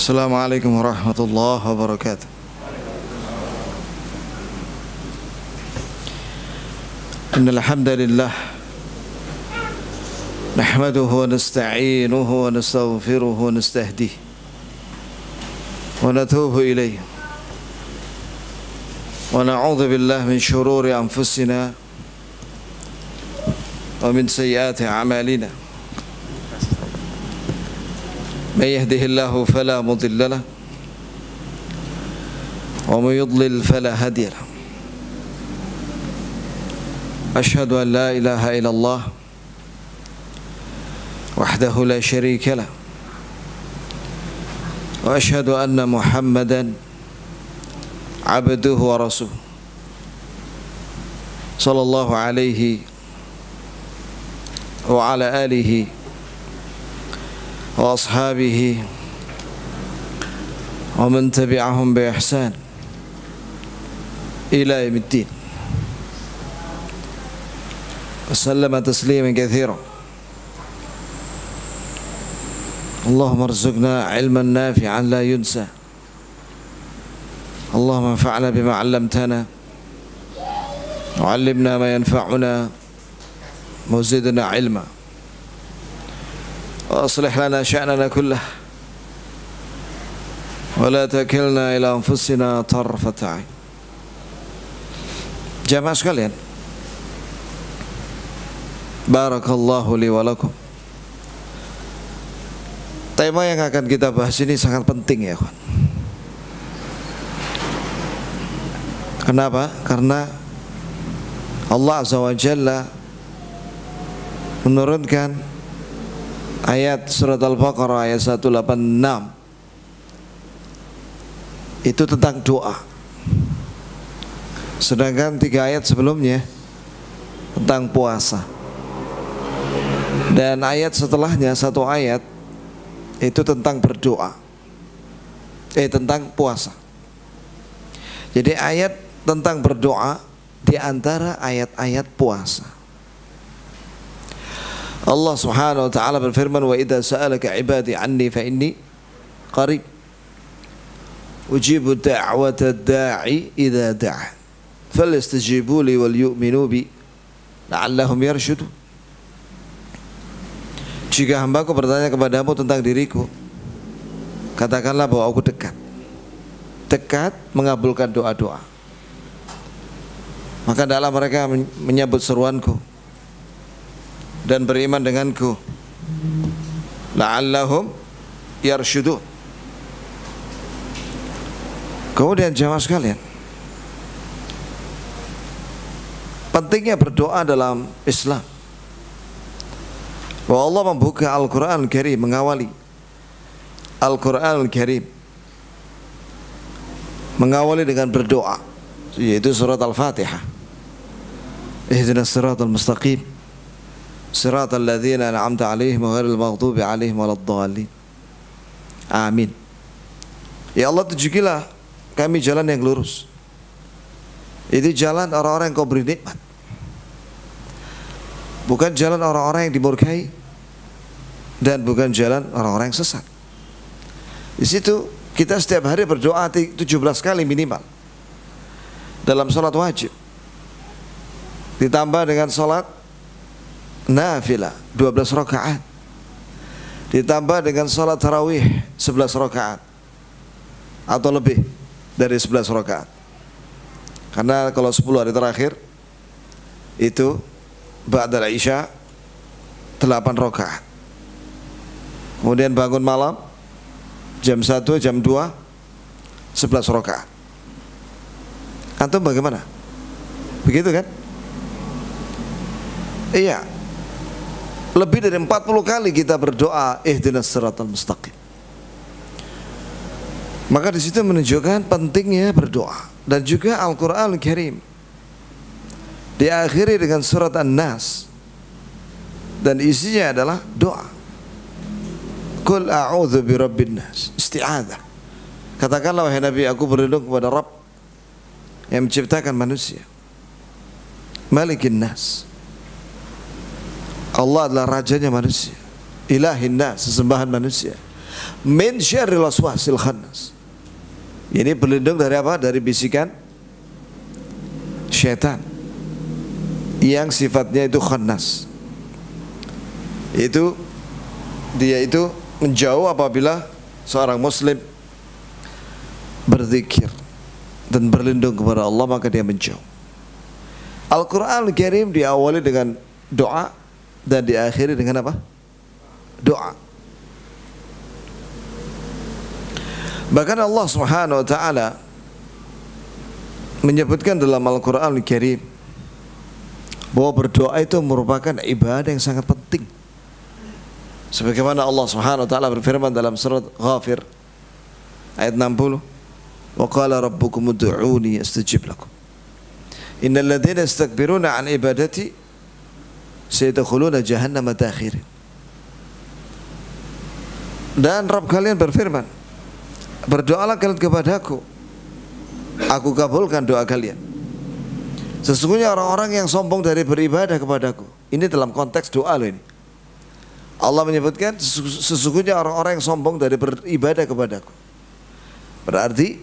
Assalamualaikum warahmatullahi wabarakatuh. Innal hamdalillah nahmaduhu wa nasta'inuhu wa nastaghfiruhu wa nastahdihi wa natubu ilayhi wa na'udzu billahi min shururi anfusina wa min sayyiati a'malina. من يهده الله فلا مضل له ومن يضلل فلا هادي له أشهد أن لا إله إلا الله وحده لا شريك له وأشهد أن محمدا عبده ورسوله صلى الله عليه وعلى آله وأصحابه ومن تبعهم بإحسان إلى يوم الدين وسلم تسليما كثيرا. اللهم ارزقنا علما نافعا لا ينسى. اللهم انفعنا بما علمتنا وعلمنا ما ينفعنا وزدنا علما وأصلح لنا شأننا كله ولا تكلنا إلى أنفسنا طرفة عين. Jamaah sekalian, barakallahu li wa lakum. Tema yang akan kita bahas ini sangat penting ya kawan. Kenapa? Karena Allah Azza wa Jalla menurunkan ayat surat Al-Baqarah ayat 186 itu tentang doa. Sedangkan 3 ayat sebelumnya tentang puasa. Dan ayat setelahnya 1 ayat itu tentang berdoa. Tentang puasa. Jadi ayat tentang berdoa di antara ayat-ayat puasa. Allah Subhanahu wa taala berfirman, "Wa idza sa'alaka 'ibadi 'anni fa inni qarib ujibu da'wata da'i idza da'a falyastajibu li wal yu'minu bi la'allahum yarshudun." Jika hambaku bertanya kepadamu tentang diriku, katakanlah bahwa aku dekat. Dekat mengabulkan doa-doa. Maka hendaklah mereka menyambut seruanku dan beriman denganku, la'allahum yarshudun. Kemudian jamaah sekalian, pentingnya berdoa dalam Islam. Bahwa Allah membuka Al-Quran Al-Karim, mengawali Al-Quran Al-Karim mengawali dengan berdoa, yaitu surat Al-Fatihah. Ihdinas siratal mustaqim Siratal ladzina an'amta 'alaihim ghairil maghdubi 'alaihim waladdallin. Amin. Ya Allah, tunjukilah kami jalan yang lurus. Itu jalan orang-orang yang Kau beri nikmat, bukan jalan orang-orang yang dimurkai, dan bukan jalan orang-orang yang sesat. Di situ kita setiap hari berdoa 17 kali minimal dalam salat wajib, ditambah dengan salat nafilah 12 rakaat, ditambah dengan salat tarawih 11 rakaat atau lebih dari 11 rakaat. Karena kalau 10 hari terakhir itu ba'dal isya 8 rakaat. Kemudian bangun malam jam 1, jam 2 11 rakaat. Antum bagaimana? Begitu kan? Iya. Lebih dari 40 kali kita berdoa ihdinas siratal mustaqim. Maka di situ menunjukkan pentingnya berdoa. Dan juga Al-Quran Al-Karim diakhiri dengan surat An-Nas, dan isinya adalah doa. Qul a'udzu birabbin nas, isti'adzah. Katakanlah wahai Nabi, aku berlindung kepada Rabb yang menciptakan manusia, Malikin nas, Allah adalah rajanya manusia, ilahin nas, sesembahan manusia, min syarril waswasil khannas. Ini berlindung dari apa? Dari bisikan syaitan yang sifatnya itu khannas. Itu dia itu menjauh apabila seorang muslim berzikir dan berlindung kepada Allah, maka dia menjauh. Al-Quran Al-Karim diawali dengan doa dan diakhiri dengan apa? Doa. Bahkan Allah Subhanahu wa taala menyebutkan dalam Al-Quran Al-Karim bahwa berdoa itu merupakan ibadah yang sangat penting. Sebagaimana Allah Subhanahu wa taala berfirman dalam surat Ghafir ayat 60, "Wa qala rabbukum ud'uni astajib lakum. Innal ladzina yastakbiruna an ibadati sayadkhuluna jahannama dakhirin." Dan Rabb kalian berfirman, berdoalah kalian kepadaku, aku kabulkan doa kalian. Sesungguhnya orang-orang yang sombong dari beribadah kepadaku. Ini dalam konteks doa loh ini. Allah menyebutkan sesungguhnya orang-orang yang sombong dari beribadah kepadaku. Berarti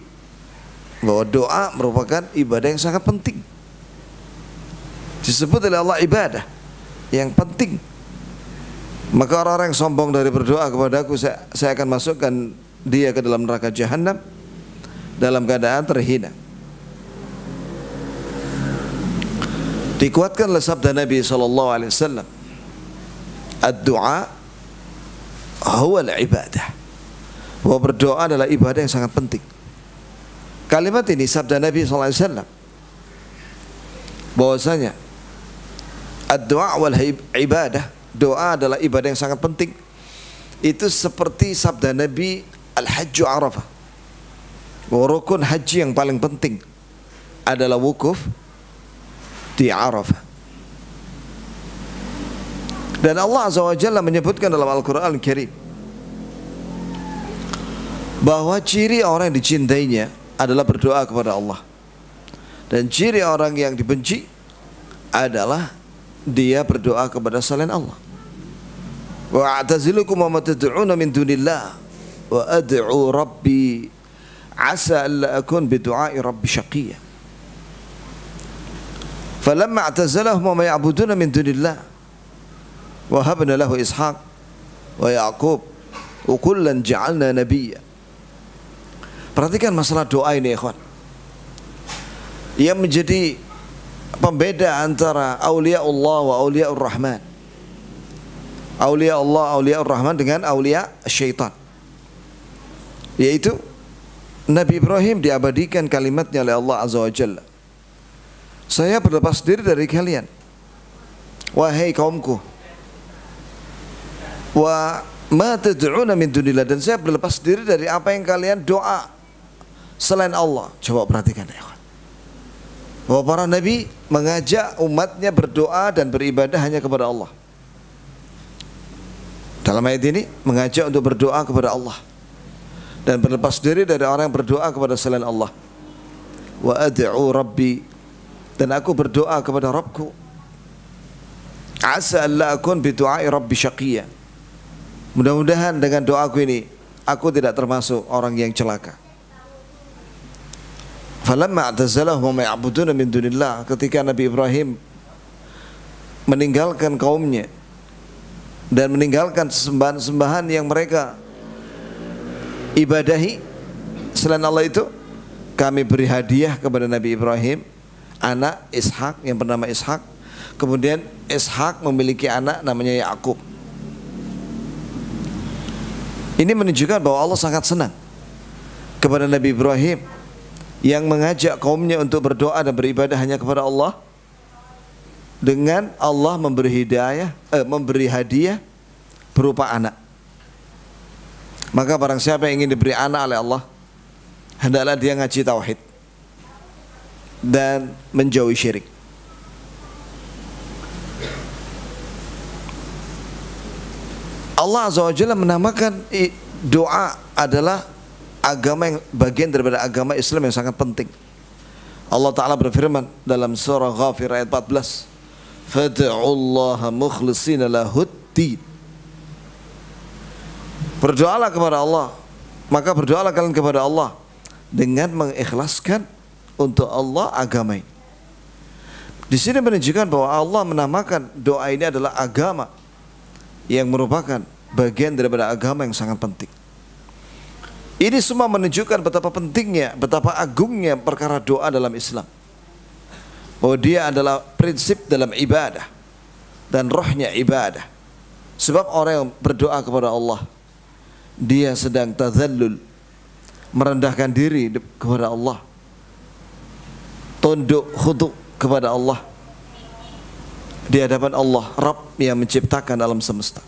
bahwa doa merupakan ibadah yang sangat penting. Disebut oleh Allah ibadah yang penting. Maka orang-orang yang sombong dari berdoa kepadaku, saya akan masukkan dia ke dalam neraka jahanam dalam keadaan terhina. Dikuatkan oleh sabda Nabi SAW, ad-du'a huwa al-ibadah. Bahwa berdoa adalah ibadah yang sangat penting. Kalimat ini sabda Nabi SAW bahwasanya ad-du'a wal ibadah, doa adalah ibadah yang sangat penting. Itu seperti sabda Nabi al-hajju arafah, bahwa rukun haji yang paling penting adalah wukuf di Arafah. Dan Allah Azza wa Jalla menyebutkan dalam Al-Quran Al-Karim bahwa ciri orang yang dicintainya adalah berdoa kepada Allah, dan ciri orang yang dibenci adalah dia berdoa kepada selain Allah. Wa a'tazilukum wa ma tad'una min dunillah wa ad'u rabbi asa alla akun bidu'ai rabbi syaqiyya. Falamma a'tazalahum wa ma ya'buduna min dunillah wa habna lahu Ishaq wa Yaqub wa kullan ja'alna nabiyya. Perhatikan masalah doa ini, ikhwan, yang menjadi pembeda antara aulia Allah wa aulia Ar-Rahman. Aulia Allah, aulia Ar-Rahman dengan aulia syaitan. Yaitu Nabi Ibrahim diabadikan kalimatnya oleh Allah Azza wa Jalla, saya berlepas diri dari kalian, wahai kaumku, wa ma tad'una min dunillah, dan saya berlepas diri dari apa yang kalian doa selain Allah. Coba perhatikan ya, bahwa para nabi mengajak umatnya berdoa dan beribadah hanya kepada Allah. Dalam ayat ini mengajak untuk berdoa kepada Allah dan berlepas diri dari orang yang berdoa kepada selain Allah. Wa ad'u rabbi, dan aku berdoa kepada Rabbku, asa alla akun bi du'ai rabbi syaqiyya, mudah-mudahan dengan doaku ini aku tidak termasuk orang yang celaka. Falamma a'tazalahum ma ya'buduna min dunillah, ketika Nabi Ibrahim meninggalkan kaumnya dan meninggalkan sembahan-sembahan yang mereka ibadahi selain Allah itu, kami beri hadiah kepada Nabi Ibrahim anak Ishak yang bernama Ishak. Kemudian Ishak memiliki anak namanya Yaqub. Ini menunjukkan bahwa Allah sangat senang kepada Nabi Ibrahim yang mengajak kaumnya untuk berdoa dan beribadah hanya kepada Allah, dengan Allah memberi hadiah berupa anak. Maka barang siapa yang ingin diberi anak oleh Allah, hendaklah dia ngaji tauhid dan menjauhi syirik. Allah Azza wa Jalla menamakan doa adalah agama yang bagian daripada agama Islam yang sangat penting. Allah Ta'ala berfirman dalam surah Ghafir ayat 14, fad'ullaha mukhlishina lahuddin. Berdoalah kepada Allah, maka berdoalah kalian kepada Allah dengan mengikhlaskan untuk Allah agama ini. Di sini menunjukkan bahwa Allah menamakan doa ini adalah agama yang merupakan bagian daripada agama yang sangat penting. Ini semua menunjukkan betapa pentingnya, betapa agungnya perkara doa dalam Islam. Bahwa dia adalah prinsip dalam ibadah dan rohnya ibadah. Sebab orang yang berdoa kepada Allah, dia sedang tazallul, merendahkan diri kepada Allah, tunduk khudu kepada Allah di hadapan Allah, Rabb yang menciptakan alam semesta,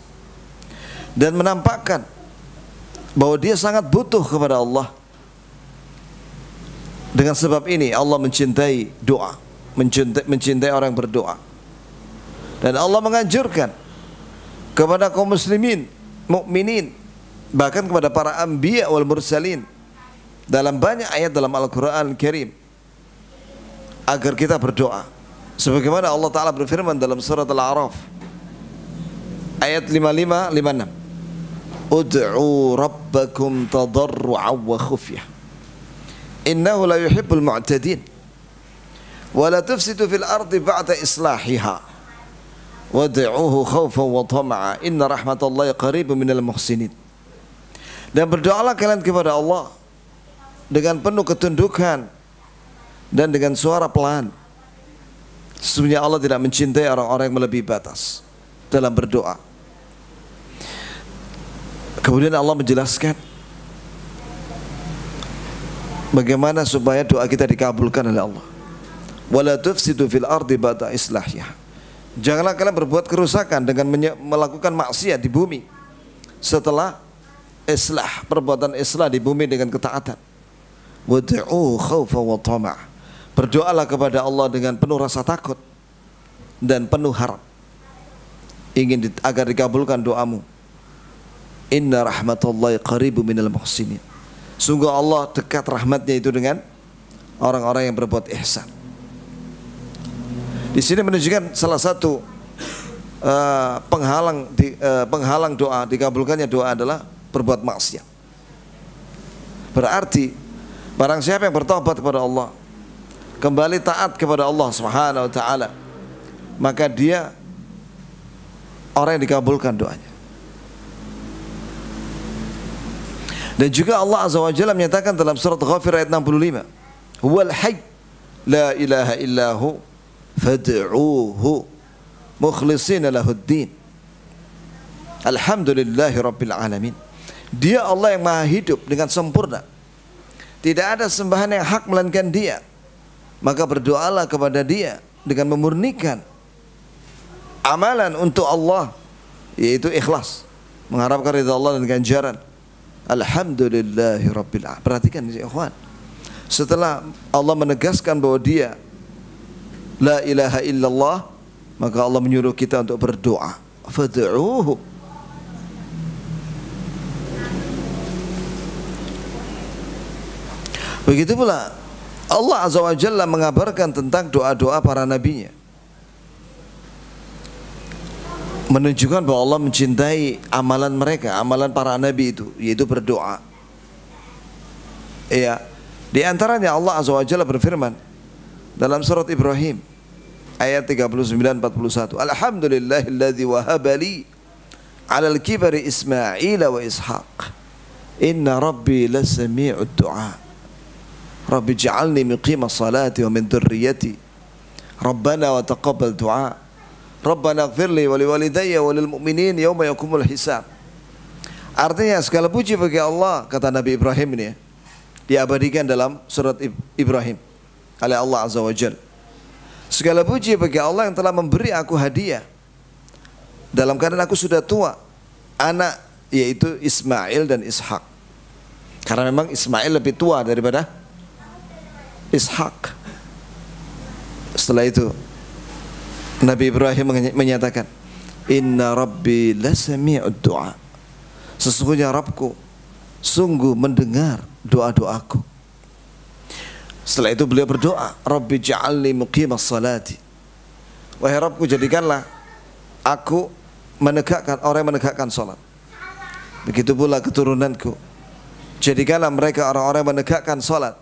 dan menampakkan bahwa dia sangat butuh kepada Allah. Dengan sebab ini Allah mencintai doa, mencintai orang yang berdoa, dan Allah menganjurkan kepada kaum muslimin, mukminin, bahkan kepada para anbiya wal mursalin dalam banyak ayat dalam Al-Quran Al-Karim agar kita berdoa. Sebagaimana Allah Ta'ala berfirman dalam surat Al-A'raf ayat 55-56, ud'u rabbakum tadarru'an wa khufyah innahu la yuhibbul mu'tadin wa la tufsidu fil ardi ba'da islahiha wad'uhu khawfan wa tama'a inna rahmatallahi qaribun minal muhsinin. Dan berdoalah kalian kepada Allah dengan penuh ketundukan dan dengan suara pelan. Sesungguhnya Allah tidak mencintai orang-orang yang melebihi batas dalam berdoa. Kemudian Allah menjelaskan bagaimana supaya doa kita dikabulkan oleh Allah. Wala tufsidu fil ardi ba'da islahiha. Janganlah kalian berbuat kerusakan dengan melakukan maksiat di bumi setelah islah, perbuatan islah di bumi dengan ketaatan. Wad'u khawfan wa tama'. Berdoalah kepada Allah dengan penuh rasa takut dan penuh harap, ingin agar dikabulkan doamu. Inna rahmatallahi qaribu minal muhsinin. Sungguh Allah dekat rahmatnya itu dengan orang-orang yang berbuat ihsan. Di sini menunjukkan salah satu penghalang doa, dikabulkannya doa adalah berbuat maksiat. Berarti barang siapa yang bertobat kepada Allah, kembali taat kepada Allah Subhanahu wa taala, maka dia orang yang dikabulkan doanya. Dan juga Allah Azza wa Jalla menyatakan dalam surat Ghafir ayat 65, huwal hayy la ilaha illahu fad'uuhu mukhlishina lahuddin alhamdulillahi rabbil alamin. Dia Allah yang maha hidup dengan sempurna, tidak ada sembahan yang hak melainkan Dia. Maka berdoalah kepada Dia dengan memurnikan amalan untuk Allah, yaitu ikhlas, mengharapkan ridha Allah dan ganjaran. Alhamdulillahi rabbil alamin. Perhatikan ini ikhwan, setelah Allah menegaskan bahwa Dia la ilaha illallah, maka Allah menyuruh kita untuk berdoa. Fad'uuhu. Begitu pula Allah Azza wa Jalla mengabarkan tentang doa-doa para nabinya, menunjukkan bahwa Allah mencintai amalan mereka, amalan para nabi itu, yaitu berdoa. Ya, di antaranya Allah Azza wa Jalla berfirman dalam surat Ibrahim ayat 39-41, alhamdulillahilladzi wahabali 'alal kibari Ismail wa Ishaq inna rabbi lasami'ud du'a Rabbi ja'alni muqimas salati wa min dhurriyyati Rabbana wa taqabbal du'a Rabbana ighfirli wa liwalidayya wa lil mu'minin yawma yaqumul hisab. Artinya segala puji bagi Allah, kata Nabi Ibrahim ini ya, diabadikan dalam surat Ibrahim oleh Allah Azza wa Jalla. Segala puji bagi Allah yang telah memberi aku hadiah dalam keadaan aku sudah tua, anak yaitu Ismail dan Ishak. Karena memang Ismail lebih tua daripada Ishak. Setelah itu Nabi Ibrahim menyatakan, Inna Rabbi lasami'ud du'a. Sesungguhnya Rabbku sungguh mendengar doa-doaku. Setelah itu beliau berdoa, Rabbi ja'alni muqimas salati. Wahai Rabbku, jadikanlah aku menegakkan, orang yang menegakkan salat. begitu pula keturunanku, jadikanlah mereka orang-orang yang menegakkan salat.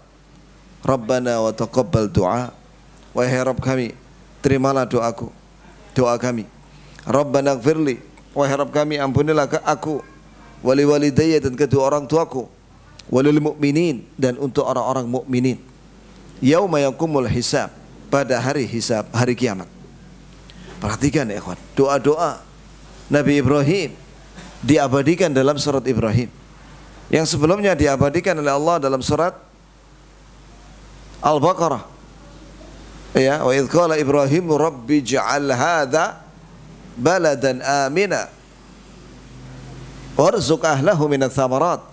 Rabbana wa taqabbal du'a, wahai Rabb kami, terimalah doaku, doa kami. Rabbana ighfirli, wahai Rabb kami, ampunilah ke aku, wali walidayya, dan kedua orang tuaku, walil mu'minin, dan untuk orang-orang mukminin, yauma yaqumul hisab, pada hari hisab, hari kiamat. Perhatikan ya ikhwan, doa-doa Nabi Ibrahim diabadikan dalam surat Ibrahim, yang sebelumnya diabadikan oleh Allah dalam surat Al-Baqarah. Ya, wa idh qala Ibrahim rabbi ij'al hadza baladan amina warzuq ahlahu minats tsamarat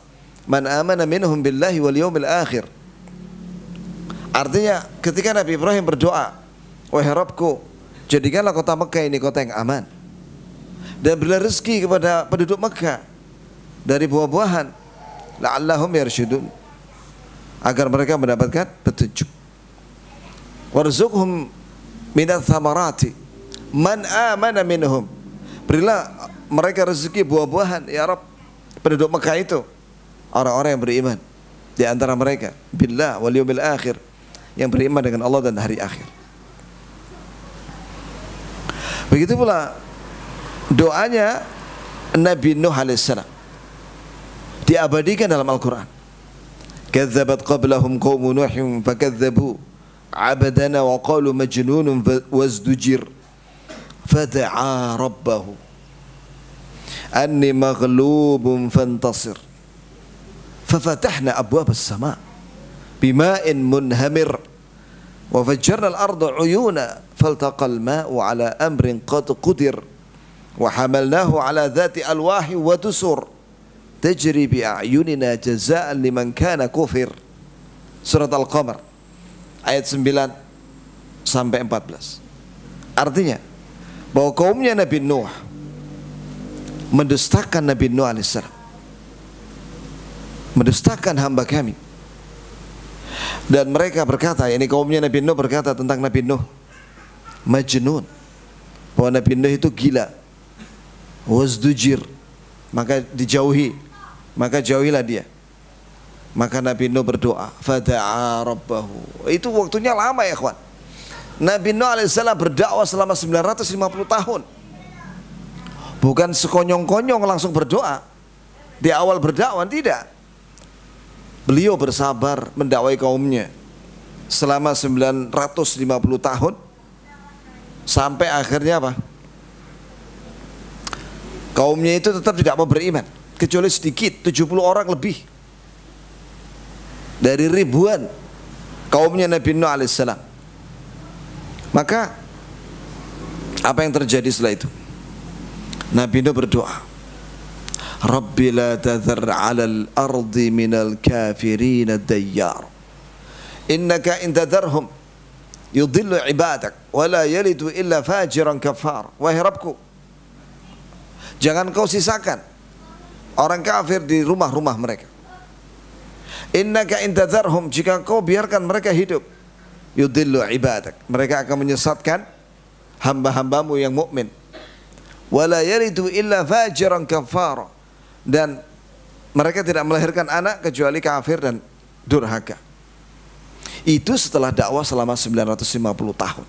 man amana minhum billahi wal yawmil akhir. Artinya ketika Nabi Ibrahim berdoa, wahai Rabbku, jadikanlah kota Mekah ini kota yang aman, dan berilah rezeki kepada penduduk Mekah dari buah-buahan, la'allahum yarshudun, agar mereka mendapatkan petunjuk. Warzuqhum minats tsamarati man amana minhum, berilah mereka rezeki buah-buahan ya Rabb, penduduk Mekah itu orang-orang yang beriman di antara mereka billah wal yawmil akhir, yang beriman dengan Allah dan hari akhir. Begitu pula doanya Nabi Nuh alaihissalam diabadikan dalam Al-Quran. Kadzabat qablahum qaumu Nuhin fakadzabu abadana wa qalu majnunun wazdujir fada'a rabbahu anni maghlubun fantasir fafatahna abwab as-sama' bima'in munhamir wa fajjarna al-arda 'uyuna faltaqal ma'u 'ala amrin qad qudir wa hamalnahu 'ala dhati alwahi wa dusur tajri bi a'yunina jazaa'an liman kana kufir. Surat Al-Qamar ayat 9 sampai 14. Artinya bahwa kaumnya Nabi Nuh mendustakan Nabi Nuh alaihissalam, mendustakan hamba kami, dan mereka berkata, ini kaumnya Nabi Nuh berkata tentang Nabi Nuh, majnun, bahwa Nabi Nuh itu gila, wazdujir, maka dijauhi, maka jauhilah dia. Maka Nabi Nuh berdoa, fada'a rabbahu. Itu waktunya lama ya kawan. Nabi Nuh alaihissalam berdakwah selama 950 tahun. Bukan sekonyong-konyong langsung berdoa di awal berdakwah, tidak. Beliau bersabar mendakwai kaumnya selama 950 tahun, sampai akhirnya apa? Kaumnya itu tetap tidak mau beriman, kecuali sedikit, 70 orang lebih dari ribuan kaumnya Nabi Nuh alaihissalam. Maka apa yang terjadi setelah itu? Nabi Nuh berdoa, Rabbi la tadhar 'alal ardi minal kafirin dayyar innaka in tadharhum yudhillu ibadak wa la yalidu illa fajiran kafar. Wahai Rabbku, jangan kau sisakan orang kafir di rumah-rumah mereka. Innaka in tadharhum, jika kau biarkan mereka hidup, yudhillu ibadak, mereka akan menyesatkan hamba-hambamu yang mukmin. Wala yalidu illa fajiran kafar, dan mereka tidak melahirkan anak kecuali kafir dan durhaka. Itu setelah dakwah selama 950 tahun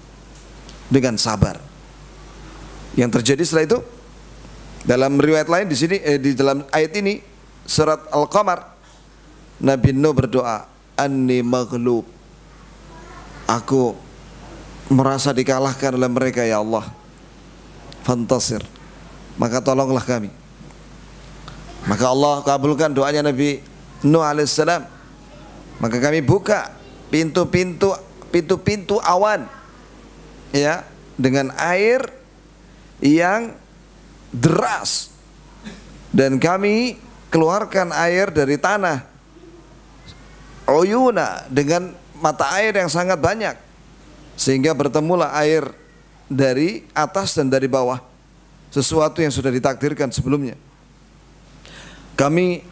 dengan sabar. Yang terjadi setelah itu, dalam riwayat lain di sini, di dalam ayat ini surat Al-Qamar, Nabi Nuh berdoa, anni maghlub, aku merasa dikalahkan oleh mereka ya Allah, fantasir, maka tolonglah kami. Maka Allah kabulkan doanya Nabi Nuh alaihissalam. Maka kami buka pintu-pintu awan, ya, dengan air yang deras, dan kami keluarkan air dari tanah, uyuna, dengan mata air yang sangat banyak, sehingga bertemulah air dari atas dan dari bawah, sesuatu yang sudah ditakdirkan sebelumnya. Kami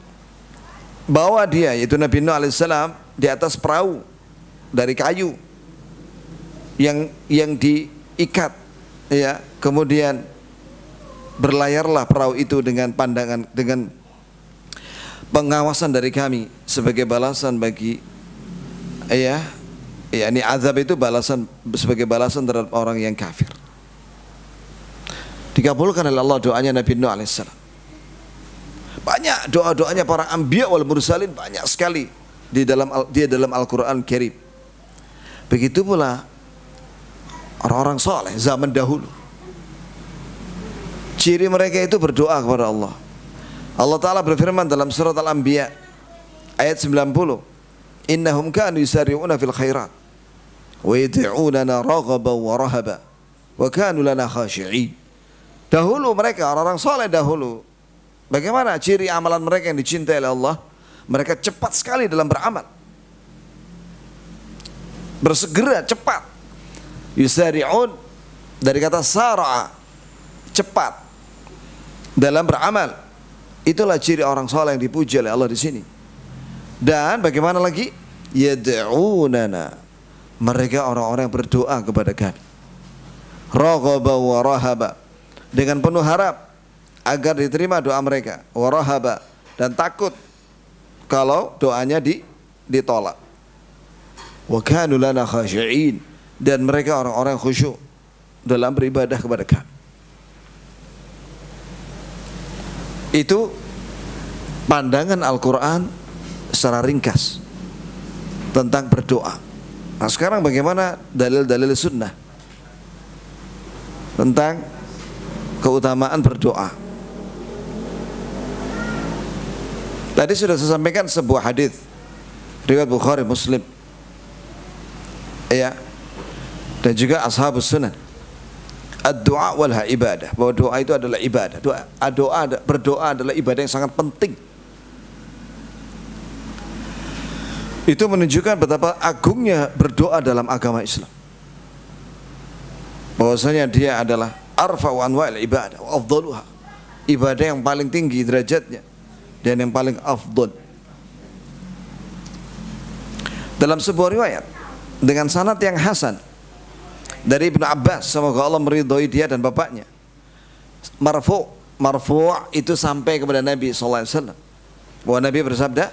bawa dia, yaitu Nabi Nuh alaihissalam, di atas perahu dari kayu yang diikat, ya, kemudian berlayarlah perahu itu dengan pandangan, dengan pengawasan dari kami sebagai balasan bagi ini azab itu balasan sebagai balasan terhadap orang yang kafir. Dikabulkan oleh Allah doanya Nabi Nuh alaihissalam. Banyak doa-doanya para anbiya wal mursalin, banyak sekali di dalam Al-Qur'an Karim. Begitu pula orang-orang saleh zaman dahulu. Ciri mereka itu berdoa kepada Allah. Allah Ta'ala berfirman dalam surat Al-Anbiya ayat 90, innahum kanu yusari'una fil khairat wa yad'unana raghaban wa rahaba wa kanu lana khashi'in. Dahulu mereka, orang-orang saleh dahulu, bagaimana ciri amalan mereka yang dicintai oleh Allah? Mereka cepat sekali dalam beramal, bersegera, cepat. Yusari'un dari kata sara'a, cepat dalam beramal. Itulah ciri orang saleh yang dipuji oleh Allah di sini. Dan bagaimana lagi? Yad'unana, mereka orang-orang yang berdoa kepada kami. Raghaba wa rahaba, dengan penuh harap agar diterima doa mereka. Wa rahaba, dan takut kalau doanya ditolak. Wa kanu lana khashi'in, dan mereka orang-orang khusyuk dalam beribadah kepada kami. Itu pandangan Al-Quran secara ringkas tentang berdoa. Nah sekarang bagaimana dalil-dalil sunnah tentang keutamaan berdoa? Tadi sudah saya sampaikan sebuah hadis riwayat Bukhari, Muslim, dan juga ashabus sunan. Ad-du'a wal ibadah, bahwa doa itu adalah ibadah. Berdoa adalah ibadah yang sangat penting. Itu menunjukkan betapa agungnya berdoa dalam agama Islam. Bahwasanya dia adalah arfa'u anwa'il ibadah wa afdaluha, ibadah yang paling tinggi derajatnya dan yang paling afdal. Dalam sebuah riwayat dengan sanad yang hasan dari Ibnu Abbas, semoga Allah meridhai dia dan bapaknya, marfu' itu sampai kepada Nabi sallallahu alaihi wasallam, bahwa Nabi bersabda,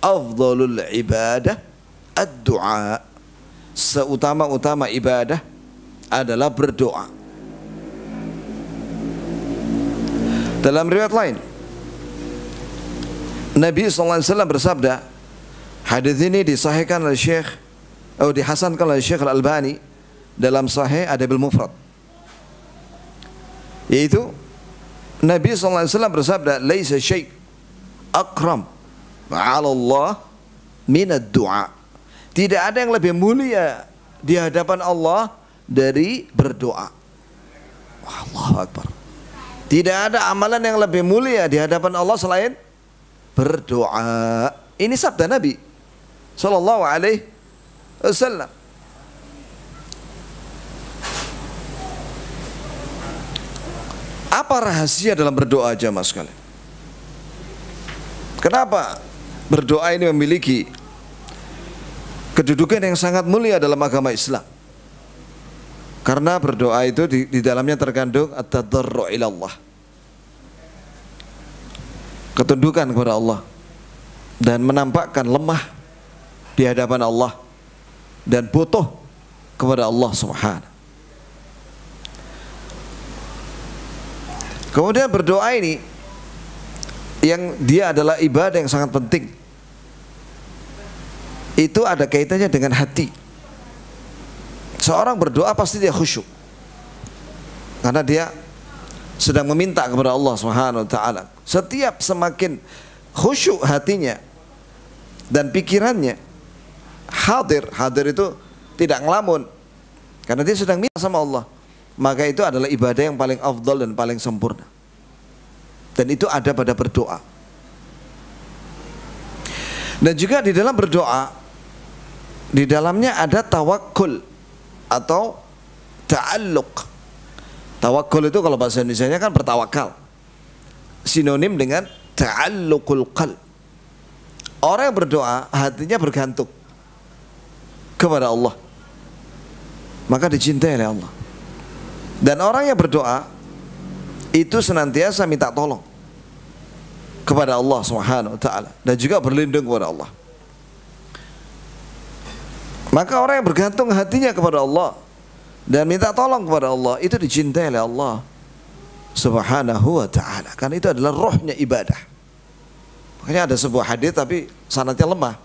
afdhalul ibadah ad-du'a, seutama-utama ibadah adalah berdoa. Dalam riwayat lain Nabi sallallahu alaihi wasallam bersabda, hadis ini disahihkan oleh dihasankan oleh Syekh Al-Albani dalam Sahih Adabil Mufrad, yaitu Nabi sallallahu alaihi wasallam bersabda, laisa syai' akram 'ala Allah min ad-du'a, tidak ada yang lebih mulia di hadapan Allah dari berdoa. Allahu Akbar. Tidak ada amalan yang lebih mulia di hadapan Allah selain berdoa. Ini sabda Nabi sallallahu alaihi wasallam. Apa rahasia dalam berdoa, jamaah sekalian? Kenapa berdoa ini memiliki kedudukan yang sangat mulia dalam agama Islam? Karena berdoa itu di dalamnya terkandung at-tadarru' ila Allah, ketundukan kepada Allah, dan menampakkan lemah di hadapan Allah dan butuh kepada Allah Subhanahu. Kemudian berdoa ini yang dia adalah ibadah yang sangat penting, itu ada kaitannya dengan hati. Seorang berdoa pasti dia khusyuk, karena dia sedang meminta kepada Allah Subhanahu wa taala. Setiap semakin khusyuk hatinya dan pikirannya, hadir itu tidak ngelamun, karena dia sedang minta sama Allah, maka itu adalah ibadah yang paling afdal dan paling sempurna. Dan itu ada pada berdoa. Dan juga di dalam berdoa, di dalamnya ada tawakkul atau ta'alluq. Tawakkul itu kalau bahasa Indonesianya kan bertawakal, sinonim dengan ta'alluqul qalb. Orang yang berdoa hatinya bergantung kepada Allah, maka dicintai oleh Allah. Dan orang yang berdoa itu senantiasa minta tolong kepada Allah Subhanahu wa taala dan juga berlindung kepada Allah. Maka orang yang bergantung hatinya kepada Allah dan minta tolong kepada Allah itu dicintai oleh Allah Subhanahu wa taala. Karena itu adalah rohnya ibadah. Makanya ada sebuah hadis tapi sanadnya lemah.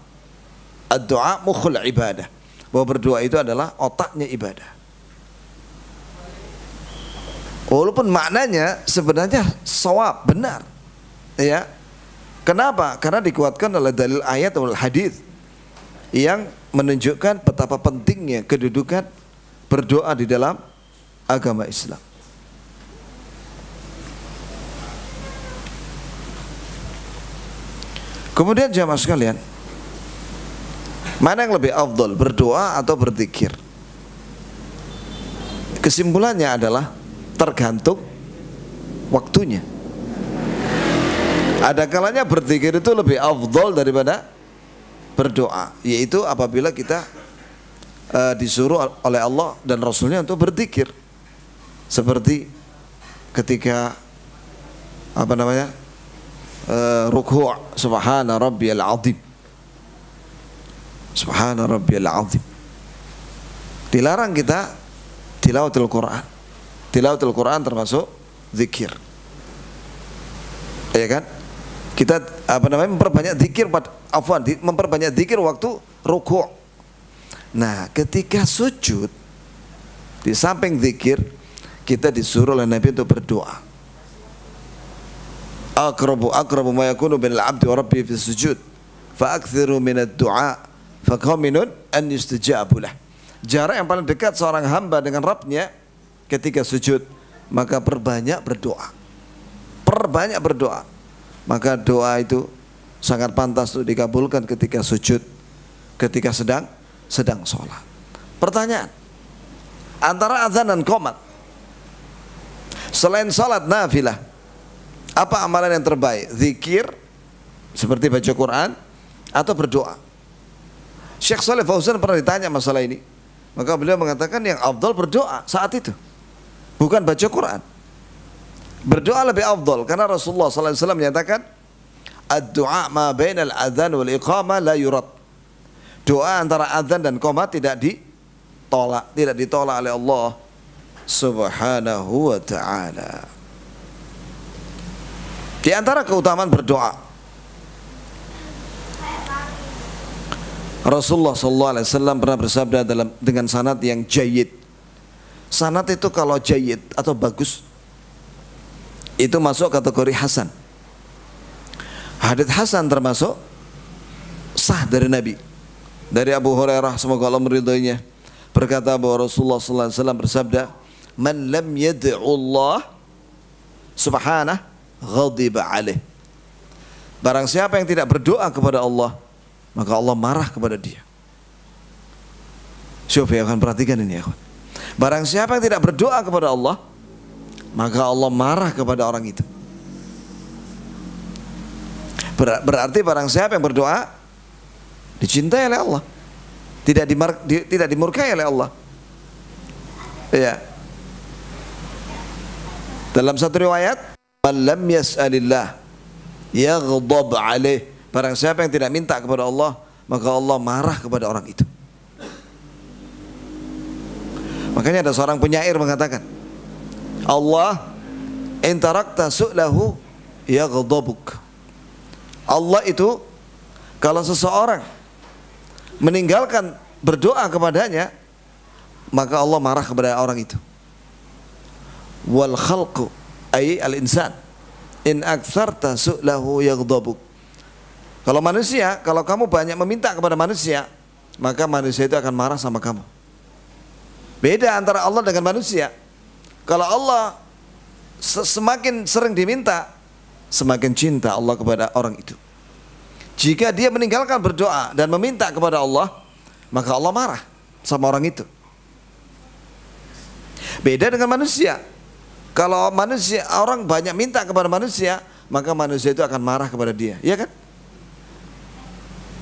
Ad-du'a mukhul ibadah. Bahwa berdoa itu adalah otaknya ibadah. Walaupun maknanya sebenarnya shawab, benar. Ya. Kenapa? Karena dikuatkan oleh dalil ayat atau hadis yang menunjukkan betapa pentingnya kedudukan berdoa di dalam agama Islam. Kemudian jamaah sekalian, mana yang lebih afdal, berdoa atau berzikir? Kesimpulannya adalah tergantung waktunya. Ada kalanya berzikir itu lebih afdal daripada berdoa, yaitu apabila kita disuruh oleh Allah dan Rasulnya untuk berzikir, seperti ketika ruku' subhana rabbiyal azim, subhana rabbiyal azim. Dilarang kita tilawatul Quran. Tilawatul Quran termasuk zikir, ya kan? Kita memperbanyak zikir memperbanyak zikir waktu ruku'. Nah, ketika sujud di samping zikir kita disuruh oleh Nabi untuk berdoa. Aqrabu ma yakunu bainal 'abdi wa rabbihi fi sujud fa aktsiru minad du'a fa qaminun an yustajabu lah. Jarak yang paling dekat seorang hamba dengan Rabbnya ketika sujud, maka perbanyak berdoa. Perbanyak berdoa. Maka doa itu sangat pantas untuk dikabulkan ketika sujud, ketika sedang sholat. Pertanyaan, antara azan dan qomat, selain sholat nafilah, apa amalan yang terbaik? Zikir seperti baca Quran atau berdoa? Syekh Shalih Fauzan pernah ditanya masalah ini, maka beliau mengatakan yang afdal berdoa saat itu, bukan baca Quran. Berdoa lebih afdal karena Rasulullah SAW menyatakan ad-du'a ma bainal adzan wal iqamah la yurad. Doa antara adzan dan qomat tidak ditolak oleh Allah Subhanahu wa taala. Di antara keutamaan berdoa, Rasulullah SAW pernah bersabda dengan sanad yang jayyid. Sanad itu kalau jayyid atau bagus itu masuk kategori hasan. Hadits hasan termasuk sah dari Nabi. Dari Abu Hurairah, semoga Allah meridhoinya, berkata bahwa Rasulullah SAW bersabda, "Man lam yad'u Allah subhanahu ghadiba alaih." Barang siapa yang tidak berdoa kepada Allah, maka Allah marah kepada dia. Coba ya, akan perhatikan ini ya. Barang siapa yang tidak berdoa kepada Allah, maka Allah marah kepada orang itu. Berarti barang siapa yang berdoa dicintai oleh Allah, tidak dimurkai oleh Allah. Ya. Dalam satu riwayat, "Man lam yas'alillah yaghdab alaih." Barang siapa yang tidak minta kepada Allah, maka Allah marah kepada orang itu. Makanya ada seorang penyair mengatakan, Allah in tarakta su'lahu yaghdabuk. Allah itu kalau seseorang meninggalkan berdoa kepadanya, maka Allah marah kepada orang itu. Wal khalqu ay al insan in aktsarta su'lahu yaghdabuk. Kalau manusia, kalau kamu banyak meminta kepada manusia, maka manusia itu akan marah sama kamu. Beda antara Allah dengan manusia. Kalau Allah semakin sering diminta, semakin cinta Allah kepada orang itu. Jika dia meninggalkan berdoa dan meminta kepada Allah, maka Allah marah sama orang itu. Beda dengan manusia. Kalau manusia, orang banyak minta kepada manusia, maka manusia itu akan marah kepada dia, ya kan?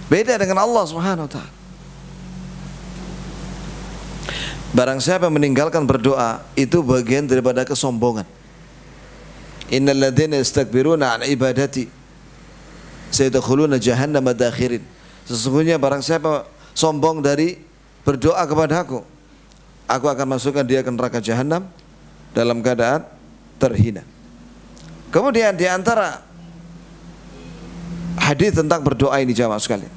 Beda dengan Allah Subhanahu wa taala. Barang siapa yang meninggalkan berdoa, itu bagian daripada kesombongan. Innal ladzina yastakbiruna an ibadati sayadkhuluna jahannama dakhirin. Sesungguhnya barang siapa sombong dari berdoa kepadaku, aku akan masukkan dia ke neraka jahanam dalam keadaan terhina. Kemudian di antara hadis tentang berdoa ini jamaah sekalian,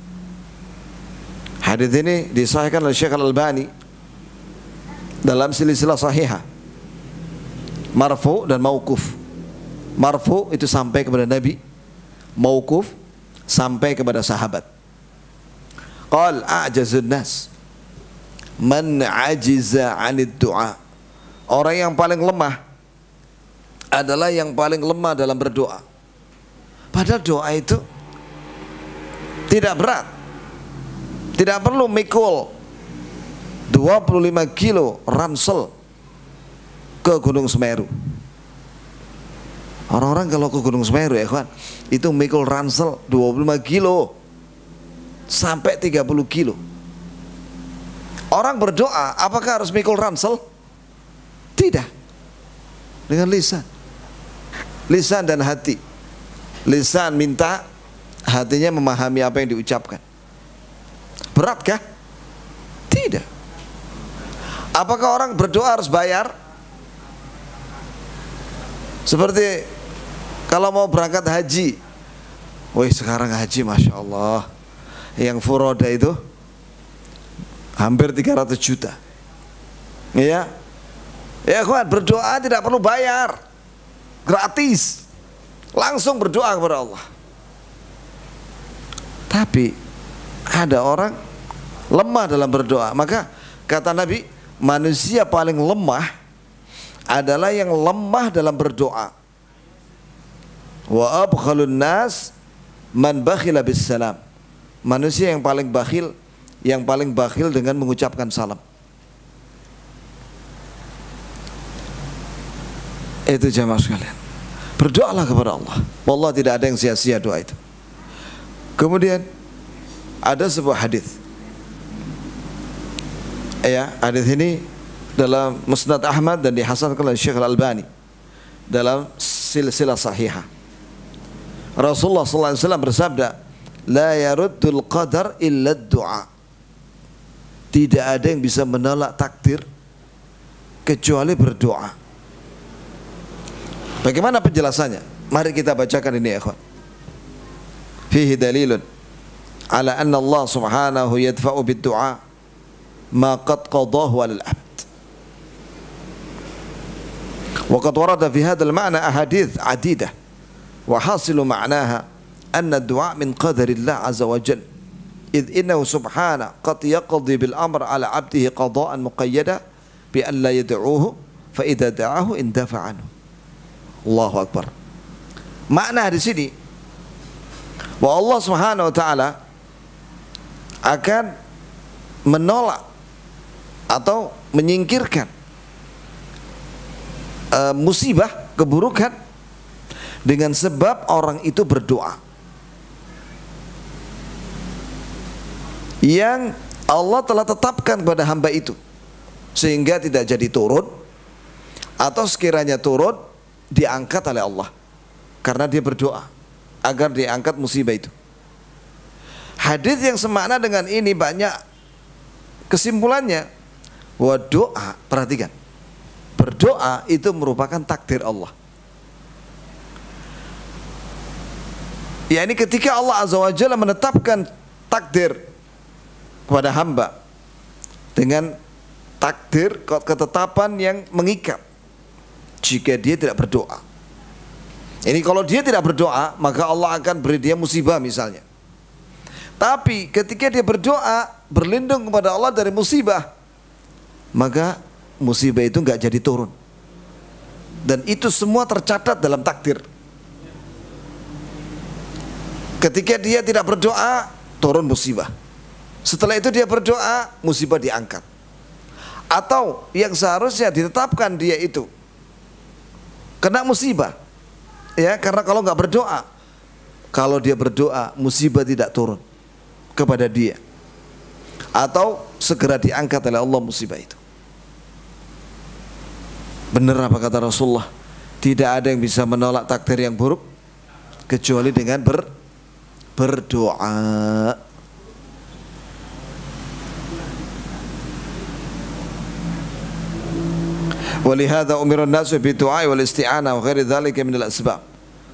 hadis ini disahihkan oleh Syekh Al-Albani dalam silsilah sahihah, marfu dan mauquf. Marfu itu sampai kepada Nabi, mauquf sampai kepada sahabat. Qal a'jazun nas man ajiza 'anid du'a. Orang yang paling lemah adalah yang paling lemah dalam berdoa. Padahal doa itu tidak berat, tidak perlu mikul 25 kilo ransel ke Gunung Semeru. Orang-orang kalau ke Gunung Semeru ya kawan, itu mikul ransel 25 kilo sampai 30 kilo. Orang berdoa apakah harus mikul ransel? Tidak. Dengan lisan. Lisan dan hati. Lisan minta, hatinya memahami apa yang diucapkan. Beratkah? Tidak. Apakah orang berdoa harus bayar? Seperti kalau mau berangkat haji, wih sekarang haji Masya Allah, yang furoda itu hampir 300 juta. Ya, ya kawan, berdoa tidak perlu bayar, gratis, langsung berdoa kepada Allah. Tapi ada orang lemah dalam berdoa. Maka kata Nabi, manusia paling lemah adalah yang lemah dalam berdoa. Wa abkhalun nas man bakhila bis salam. Manusia yang paling bakhil dengan mengucapkan salam. Itu jamaah sekalian, berdoalah kepada Allah. Wallah tidak ada yang sia-sia doa itu. Kemudian ada sebuah hadis. Ya, hadis ini dalam Musnad Ahmad dan dihasankan oleh Syekh Al-Albani dalam silsilah sahihah. Rasulullah SAW bersabda, la yaruddul qadar illa du'a. Tidak ada yang bisa menolak takdir kecuali berdoa. Bagaimana penjelasannya? Mari kita bacakan ini ya ikhwan. Fihi dalilun ala anna Allah subhanahu yadfa'u bid-du'a ma qad qadahu 'alal 'abd. Wa qad warada fi hadzal ma'na ahadits 'adidah wa hasilu ma'naha anna ad-du'a min qadarillah 'azza wa jalla idh innahu subhanahu qad yaqdi bil amr 'ala 'abdihi qada'an muqayyada bi an la yad'uhu fa idza da'ahu indafa 'anhu. Allahu akbar. Makna di sini bahwa Allah Subhanahu wa taala akan menolak atau menyingkirkan musibah, keburukan dengan sebab orang itu berdoa. Yang Allah telah tetapkan kepada hamba itu sehingga tidak jadi turun, atau sekiranya turun diangkat oleh Allah karena dia berdoa agar diangkat musibah itu. Hadis yang semakna dengan ini banyak kesimpulannya bahwa doa, perhatikan, berdoa itu merupakan takdir Allah. Ya, ini ketika Allah Azza wa Jalla menetapkan takdir kepada hamba dengan takdir ketetapan yang mengikat jika dia tidak berdoa. Ini kalau dia tidak berdoa, maka Allah akan beri dia musibah misalnya. Tapi ketika dia berdoa, berlindung kepada Allah dari musibah, maka musibah itu enggak jadi turun. Dan itu semua tercatat dalam takdir. Ketika dia tidak berdoa, turun musibah. Setelah itu dia berdoa, musibah diangkat. Atau yang seharusnya ditetapkan dia itu kena musibah, ya, karena kalau nggak berdoa, kalau dia berdoa musibah tidak turun kepada dia, atau segera diangkat oleh Allah musibah itu. Benar apa kata Rasulullah? Tidak ada yang bisa menolak takdir yang buruk kecuali dengan berdoa. Walihada umiran nasu bidu'a wal isti'anah wa ghairi dzalika min al-asbab.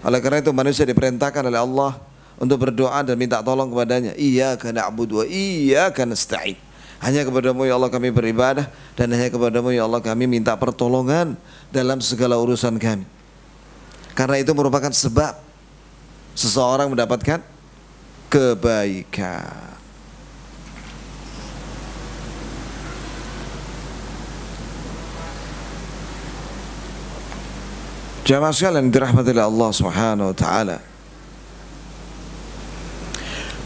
Oleh karena itu manusia diperintahkan oleh Allah untuk berdoa dan minta tolong kepadanya. Iyyaka na'budu wa iyyaka nasta'in. Hanya kepadamu ya Allah kami beribadah dan hanya kepadamu ya Allah kami minta pertolongan dalam segala urusan kami. Karena itu merupakan sebab seseorang mendapatkan kebaikan. Jamaah sekalian dirahmati oleh Allah Subhanahu wa taala.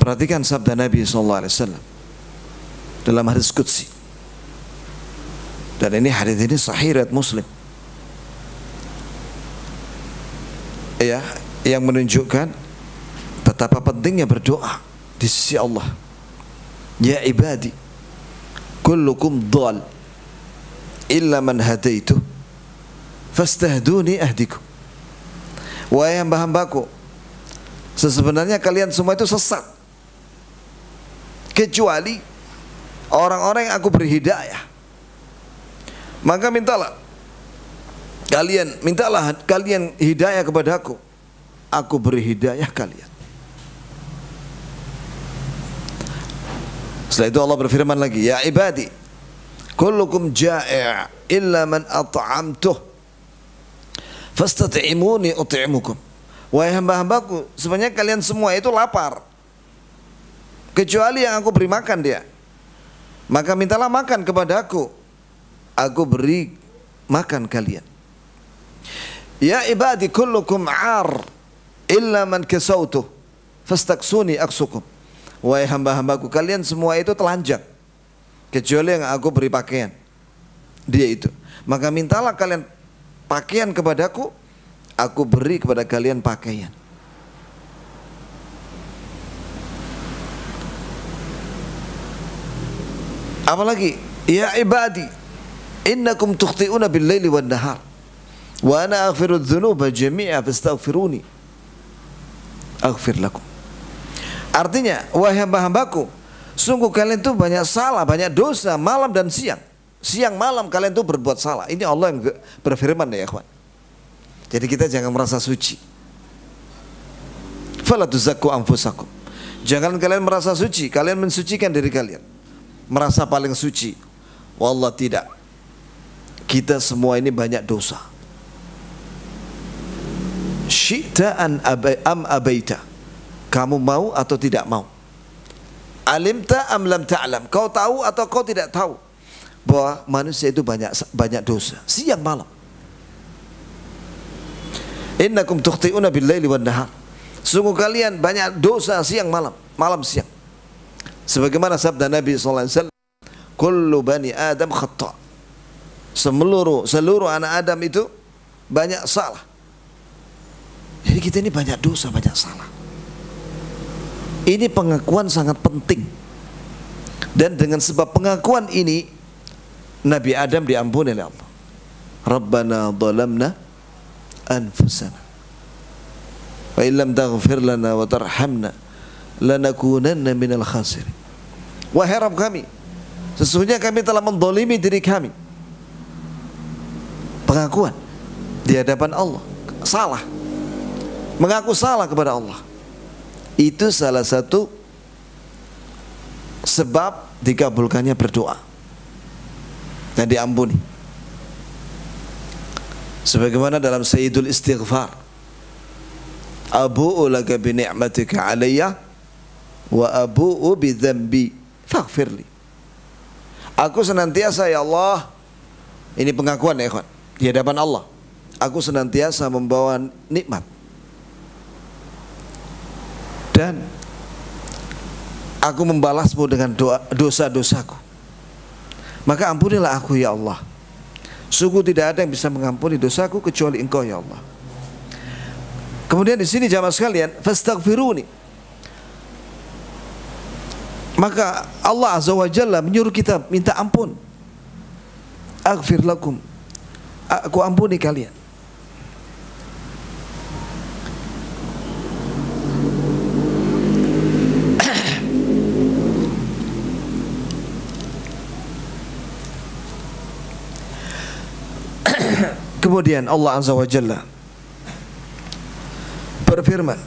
Perhatikan sabda Nabi sallallahu alaihi wasallam dalam hadis qudsi. Dan ini hadis ini sahih riwayat Muslim. Ya, yang menunjukkan betapa pentingnya berdoa di sisi Allah. Ya ibadi, kullukum dhal illa man hadaitu fastahduni ahdikum. Wahai hamba-hambaku, sebenarnya kalian semua itu sesat kecuali orang-orang yang aku beri hidayah. Maka mintalah kalian hidayah kepadaku, aku beri hidayah kalian. Setelah itu Allah berfirman lagi, ya ibadi kullukum ja'i' illa man at'amtuh fastat'imuni ut'imukum. Wahai hamba-hambaku, sebenarnya kalian semua itu lapar kecuali yang aku beri makan dia. Maka mintalah makan kepadaku, aku beri makan kalian. Ya ibadi kullukum 'ar illa man kasautuh fastaksuni aksukum. Wahai hamba-hambaku, kalian semua itu telanjang kecuali yang aku beri pakaian dia itu. Maka mintalah kalian pakaian kepadaku, aku beri kepada kalian pakaian. Apalagi, ya ibadi innakum tukhti'una bil-laili wan-nahar wa ana aghfiru dzunuba jami'a fastaghfiruni aghfir lakum. Artinya, wahai hamba-hambaku, sungguh kalian itu banyak salah, banyak dosa malam dan siang. Siang malam kalian itu berbuat salah. Ini Allah yang berfirman ya ikhwan. Jadi kita jangan merasa suci. Fala tuzakku anfusakum. Jangan kalian merasa suci, kalian mensucikan diri kalian. Merasa paling suci. Wallah tidak. Kita semua ini banyak dosa. Syi'ta am abaita. Kamu mau atau tidak mau. Alimta am lam ta'lam. Kau tahu atau kau tidak tahu bahwa manusia itu banyak dosa siang malam. Innakum tukhti'una bil-laili wan-nahar. Sungguh kalian banyak dosa siang malam, malam siang. Sebagaimana sabda Nabi sallallahu alaihi wasallam, kullu bani Adam khata'. Seluruh anak Adam itu banyak salah. Jadi kita ini banyak dosa, banyak salah. Ini pengakuan sangat penting. Dan dengan sebab pengakuan ini Nabi Adam diampuni oleh Allah. Rabbana dhalamna anfusana wa illam taghfir lana wa tarhamna lanakunanna minal khasirin. Wahai Rabb kami, sesungguhnya kami telah menzalimi diri kami. Pengakuan di hadapan Allah, salah, mengaku salah kepada Allah. Itu salah satu sebab dikabulkannya berdoa dan diampuni. Sebagaimana dalam Sayyidul Istighfar, abu'u laka bi ni'matika alayya wa abu'u bi dzambi faghfirli. Aku senantiasa ya Allah, ini pengakuan ya ikhwan, di hadapan Allah, aku senantiasa membawa nikmat dan aku membalasmu dengan dosa-dosaku. Maka ampunilah aku ya Allah. Sungguh tidak ada yang bisa mengampuni dosaku kecuali Engkau ya Allah. Kemudian di sini jamaah sekalian, fastaghfiruni. Maka Allah Azza wa Jalla menyuruh kita minta ampun. Aghfir lakum. Aku ampuni kalian. Kemudian Allah Azza wa Jalla berfirman,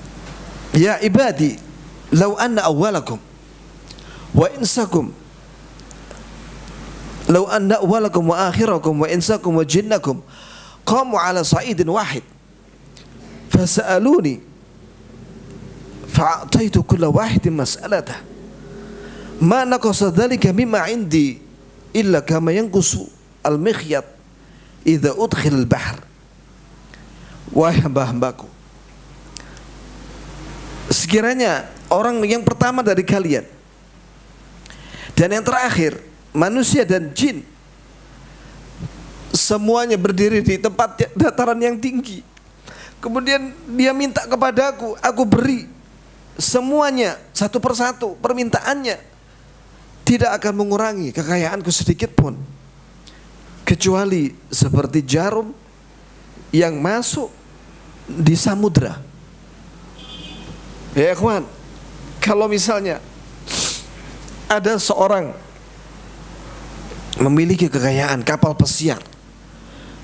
ya ibadi, law anna awwalakum wa insakum law anna awwalakum wa akhirakum wa insakum wa jinnakum qamu ala sa'idin wahid fasa'aluni fa'ataitu kulla wahidin mas'alatah ma naqasa dhalika mimma indi illa kama yanqusu al-mikhyat idza udkhila al-bahr. Wahai hamba-hambaku, sekiranya orang yang pertama dari kalian dan yang terakhir, manusia dan jin, semuanya berdiri di tempat dataran yang tinggi, kemudian dia minta kepadaku, aku beri semuanya satu persatu permintaannya, tidak akan mengurangi kekayaanku sedikit pun, kecuali seperti jarum yang masuk di samudra. Ya ikhwan, kalau misalnya ada seorang memiliki kekayaan kapal pesiar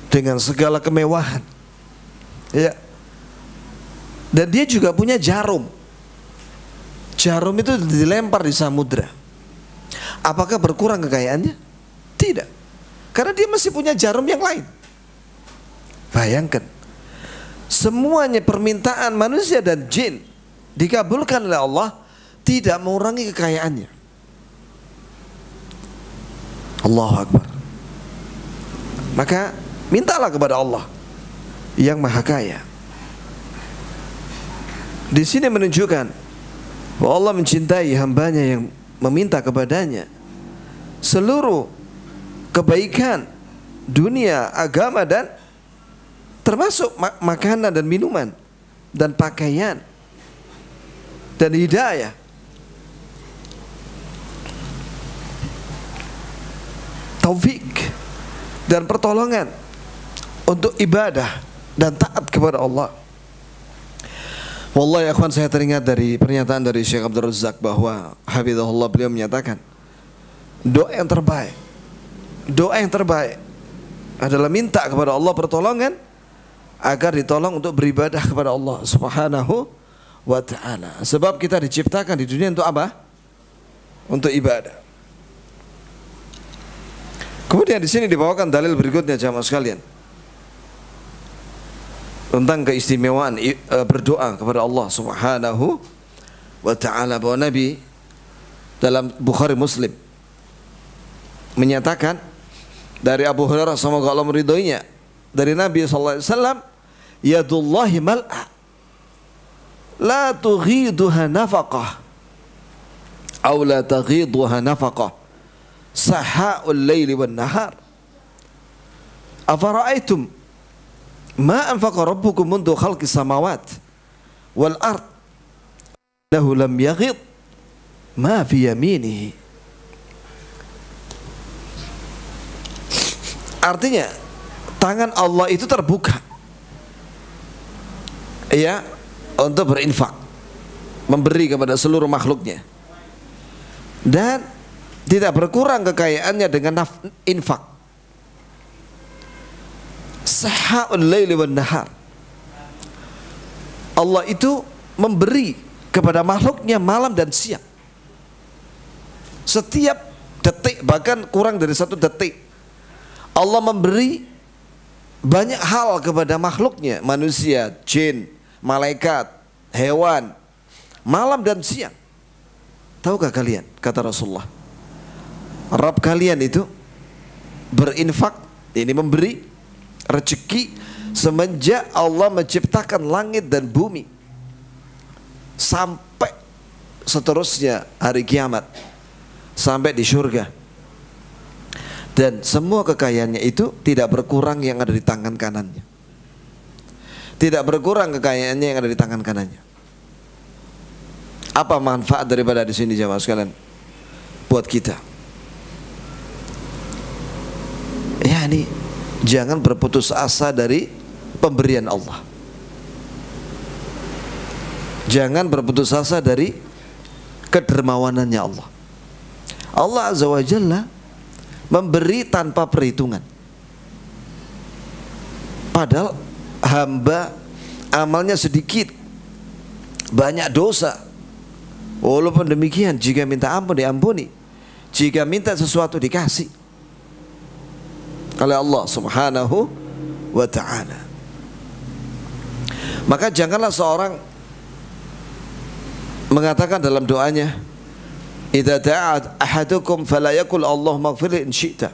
dengan segala kemewahan, ya, dan dia juga punya jarum. Jarum itu dilempar di samudra, apakah berkurang kekayaannya? Tidak, karena dia masih punya jarum yang lain. Bayangkan, semuanya permintaan manusia dan jin dikabulkan oleh Allah, tidak mengurangi kekayaannya. Allahu Akbar. Maka mintalah kepada Allah yang Maha Kaya. Di sini menunjukkan bahwa Allah mencintai hambanya yang meminta kepadanya seluruh kebaikan dunia, agama, dan termasuk makanan dan minuman dan pakaian dan hidayah. Taufik dan pertolongan untuk ibadah dan taat kepada Allah. Wallahi ya akhwan, saya teringat dari pernyataan dari Syekh Abdul Razak bahwa hafizahullah, beliau menyatakan doa yang terbaik adalah minta kepada Allah pertolongan agar ditolong untuk beribadah kepada Allah Subhanahu wa ta'ala. Sebab kita diciptakan di dunia untuk apa? Untuk ibadah. Kemudian di sini dibawakan dalil berikutnya jamaah sekalian tentang keistimewaan berdoa kepada Allah Subhanahu wa ta'ala, bahwa Nabi dalam Bukhari Muslim menyatakan dari Abu Hurairah, semoga Allah meridhoinya, dari Nabi sallallahu alaihi wasallam, yadullahi mal'a la tughiduha nafaqah aw la taghiduha nafaqah saha'ul laili wan nahar afara'aitum ma anfaqa rabbukum mundu khalqis samawat wal ard lahu lam yaghid ma fi yaminihi. Artinya tangan Allah itu terbuka, ya, untuk berinfak, memberi kepada seluruh makhluknya, dan tidak berkurang kekayaannya dengan infak. Saha'ul laili wan nahar, Allah itu memberi kepada makhluknya malam dan siang, setiap detik, bahkan kurang dari 1 detik Allah memberi banyak hal kepada makhluknya, manusia, jin, malaikat, hewan, malam dan siang. Tahukah kalian, kata Rasulullah, Rabb kalian itu berinfak, ini memberi rezeki semenjak Allah menciptakan langit dan bumi sampai seterusnya hari kiamat, sampai di surga. Dan semua kekayaannya itu tidak berkurang yang ada di tangan kanannya. Tidak berkurang kekayaannya yang ada di tangan kanannya. Apa manfaat daripada di sini jemaah sekalian buat kita? Ya, ini jangan berputus asa dari pemberian Allah. Jangan berputus asa dari kedermawanannya Allah. Allah Azza wa Jalla memberi tanpa perhitungan. Padahal hamba amalnya sedikit, banyak dosa. Walaupun demikian, jika minta ampun diampuni, jika minta sesuatu dikasih oleh Allah Subhanahu wa ta'ala. Maka janganlah seorang mengatakan dalam doanya, idza da'a ahadukum fala yaqul Allahumma ighfir li in syi'ta,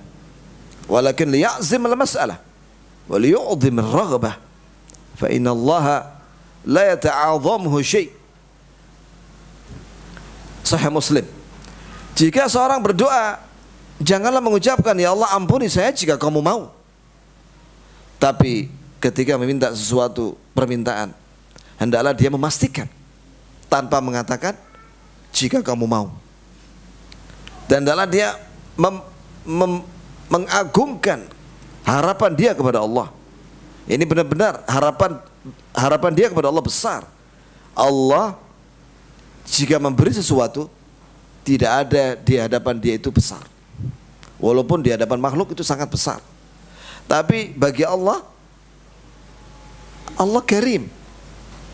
walakin liya'zim al-mas'alah wa liyu'dhim ar-raghbah fa inna Allah la yata'adhamuhu syai'. Sahih Muslim. Jika seorang berdoa, janganlah mengucapkan, ya Allah ampuni saya jika kamu mau. Tapi ketika meminta sesuatu permintaan, hendaklah dia memastikan tanpa mengatakan jika kamu mau. Dan hendaklah dia mengagungkan harapan dia kepada Allah. Ini benar-benar harapan dia kepada Allah besar. Allah jika memberi sesuatu, tidak ada di hadapan dia itu besar. Walaupun di hadapan makhluk itu sangat besar, tapi bagi Allah, Allah Karim.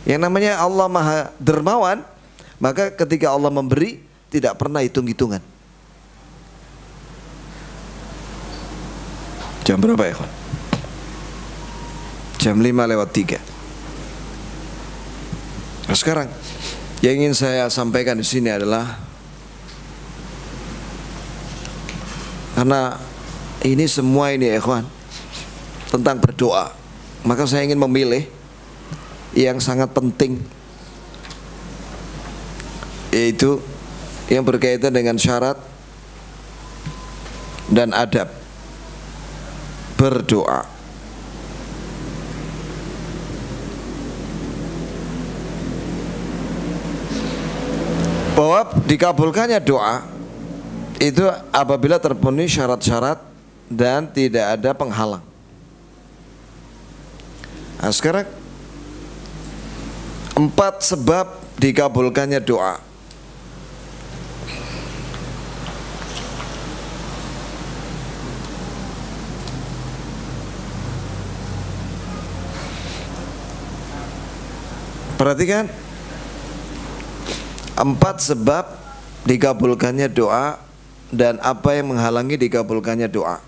Yang namanya Allah Maha Dermawan, maka ketika Allah memberi tidak pernah hitung-hitungan. Jam berapa ya, kawan? Jam 5:03. Nah, sekarang yang ingin saya sampaikan di sini adalah, karena ini semua ini ikhwan tentang berdoa, maka saya ingin memilih yang sangat penting, yaitu yang berkaitan dengan syarat dan adab berdoa. Bahwa dikabulkannya doa itu apabila terpenuhi syarat-syarat dan tidak ada penghalang. Nah, sekarang 4 sebab dikabulkannya doa. Perhatikan 4 sebab dikabulkannya doa dan apa yang menghalangi dikabulkannya doa.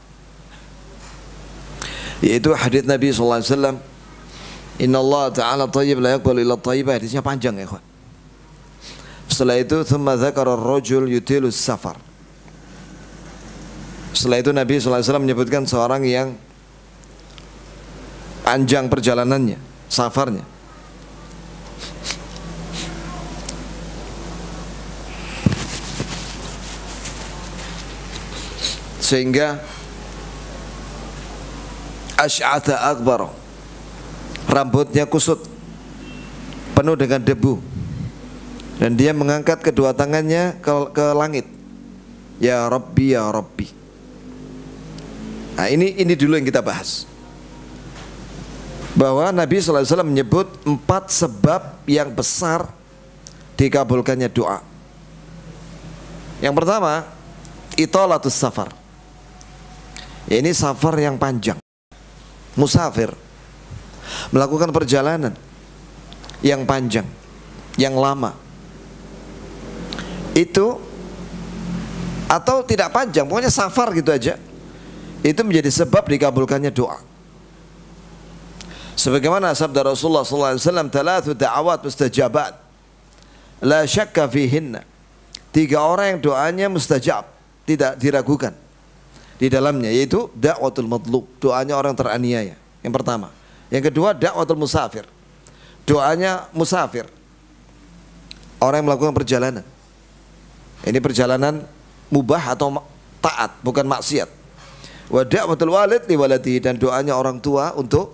Yaitu hadits Nabi sallallahu alaihi wasallam, innallaha ta'ala thayyib la yaqbalu illa thayyibah. Hadisnya panjang ya, kawan. Setelah itu thumma dzakara ar-rajul yutilu safar. Setelah itu Nabi sallallahu alaihi wasallam menyebutkan seorang yang panjang perjalanannya, safarnya. Sehingga asy'atha akbar, rambutnya kusut, penuh dengan debu, dan dia mengangkat kedua tangannya ke langit, ya Rabbi ya Rabbi. Nah, ini dulu yang kita bahas, bahwa Nabi sallallahu alaihi wasallam menyebut 4 sebab yang besar dikabulkannya doa. Yang pertama, italatus safar. Ya, ini safar yang panjang, musafir, melakukan perjalanan yang panjang, yang lama. Itu, atau tidak panjang, pokoknya safar gitu aja, itu menjadi sebab dikabulkannya doa. Sebagaimana sabda Rasulullah SAW, "Thalathu da'awat mustajabat, la syakka fihinna." 3 orang yang doanya mustajab, tidak diragukan di dalamnya, yaitu da'watul madlub, doanya orang teraniaya, yang pertama. Yang kedua, da'watul musafir, doanya musafir, orang yang melakukan perjalanan. Ini perjalanan mubah atau taat, bukan maksiat. Wa da'watul walid li waladihi, dan doanya orang tua untuk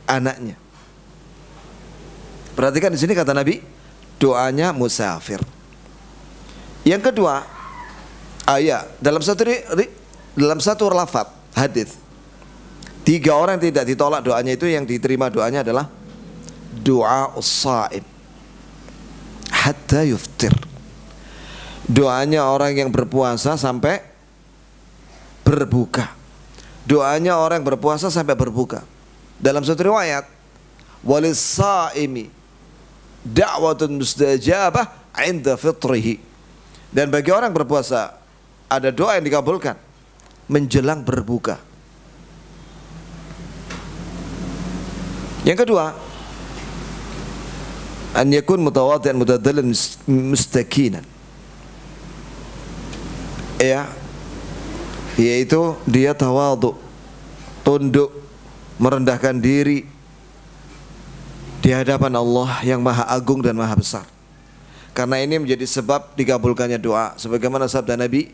anaknya. Perhatikan di sini kata Nabi, doanya musafir. Yang kedua, ayat dalam satu lafaz hadis, 3 orang yang tidak ditolak doanya itu, yang diterima doanya adalah doa as-shaim hatta yuftir, doanya orang yang berpuasa sampai berbuka. Doanya orang yang berpuasa sampai berbuka. Dalam satu riwayat, walis-saimi da'watun mustajabah 'inda fitrihi. Dan bagi orang berpuasa ada doa yang dikabulkan menjelang berbuka. Yang kedua, an yakun mutawadhi'an mutadallian mustakinan. Ya, yaitu dia tawadhu, tunduk, merendahkan diri di hadapan Allah yang Maha Agung dan Maha Besar. Karena ini menjadi sebab dikabulkannya doa, sebagaimana sabda Nabi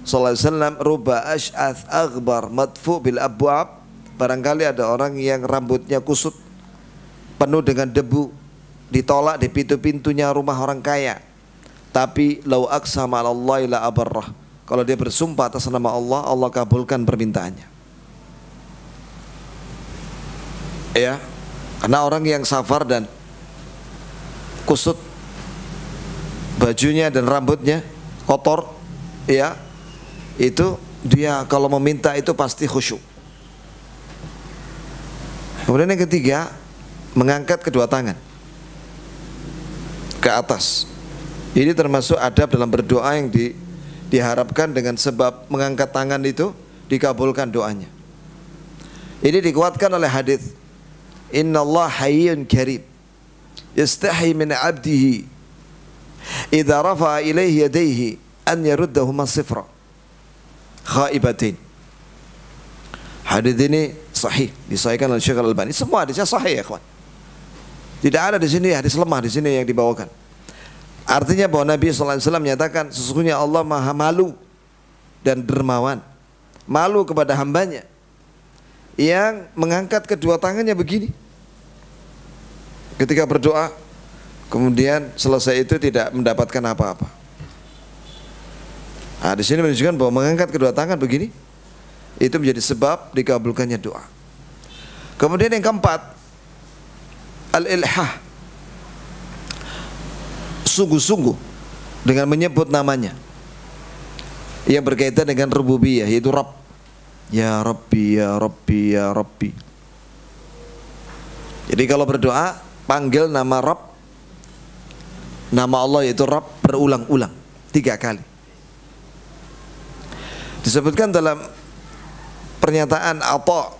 sallallahu alaihi wasallam, ruba ash'ath aghbar madfu bil abwab. Barangkali ada orang yang rambutnya kusut, penuh dengan debu, ditolak di pintu-pintunya rumah orang kaya. Tapi lau aqsama 'ala Allah la abarrah. Kalau dia bersumpah atas nama Allah, Allah kabulkan permintaannya. Ya, karena orang yang safar dan kusut bajunya dan rambutnya kotor, ya, itu dia kalau meminta itu pasti khusyuk. Kemudian yang ketiga, mengangkat kedua tangan ke atas. Ini termasuk adab dalam berdoa yang diharapkan dengan sebab mengangkat tangan itu dikabulkan doanya. Ini dikuatkan oleh hadis, Inna Allah hayyun karim yastahi min 'abdihi idza rafa'a ilaihi yadayhi an yaruddahuma sifra khaibatin. Hadis ini sahih, disahihkan oleh Syekh Al-Albani. Semua hadisnya sahih ya kawan. Tidak ada di sini hadis lemah di sini yang dibawakan. Artinya bahwa Nabi sallallahu alaihi wasallam menyatakan sesungguhnya Allah Maha malu dan dermawan, malu kepada hambanya yang mengangkat kedua tangannya begini ketika berdoa, kemudian selesai itu tidak mendapatkan apa-apa. Nah, di sini menunjukkan bahwa mengangkat kedua tangan begini itu menjadi sebab dikabulkannya doa. Kemudian yang keempat, al-ilhah, sungguh-sungguh dengan menyebut namanya yang berkaitan dengan rububiyah, yaitu Rabb. Ya Rabbi, ya Rabbi, ya Rabbi. Jadi kalau berdoa panggil nama Rabb, nama Allah yaitu Rabb berulang-ulang 3 kali. Disebutkan dalam pernyataan Atha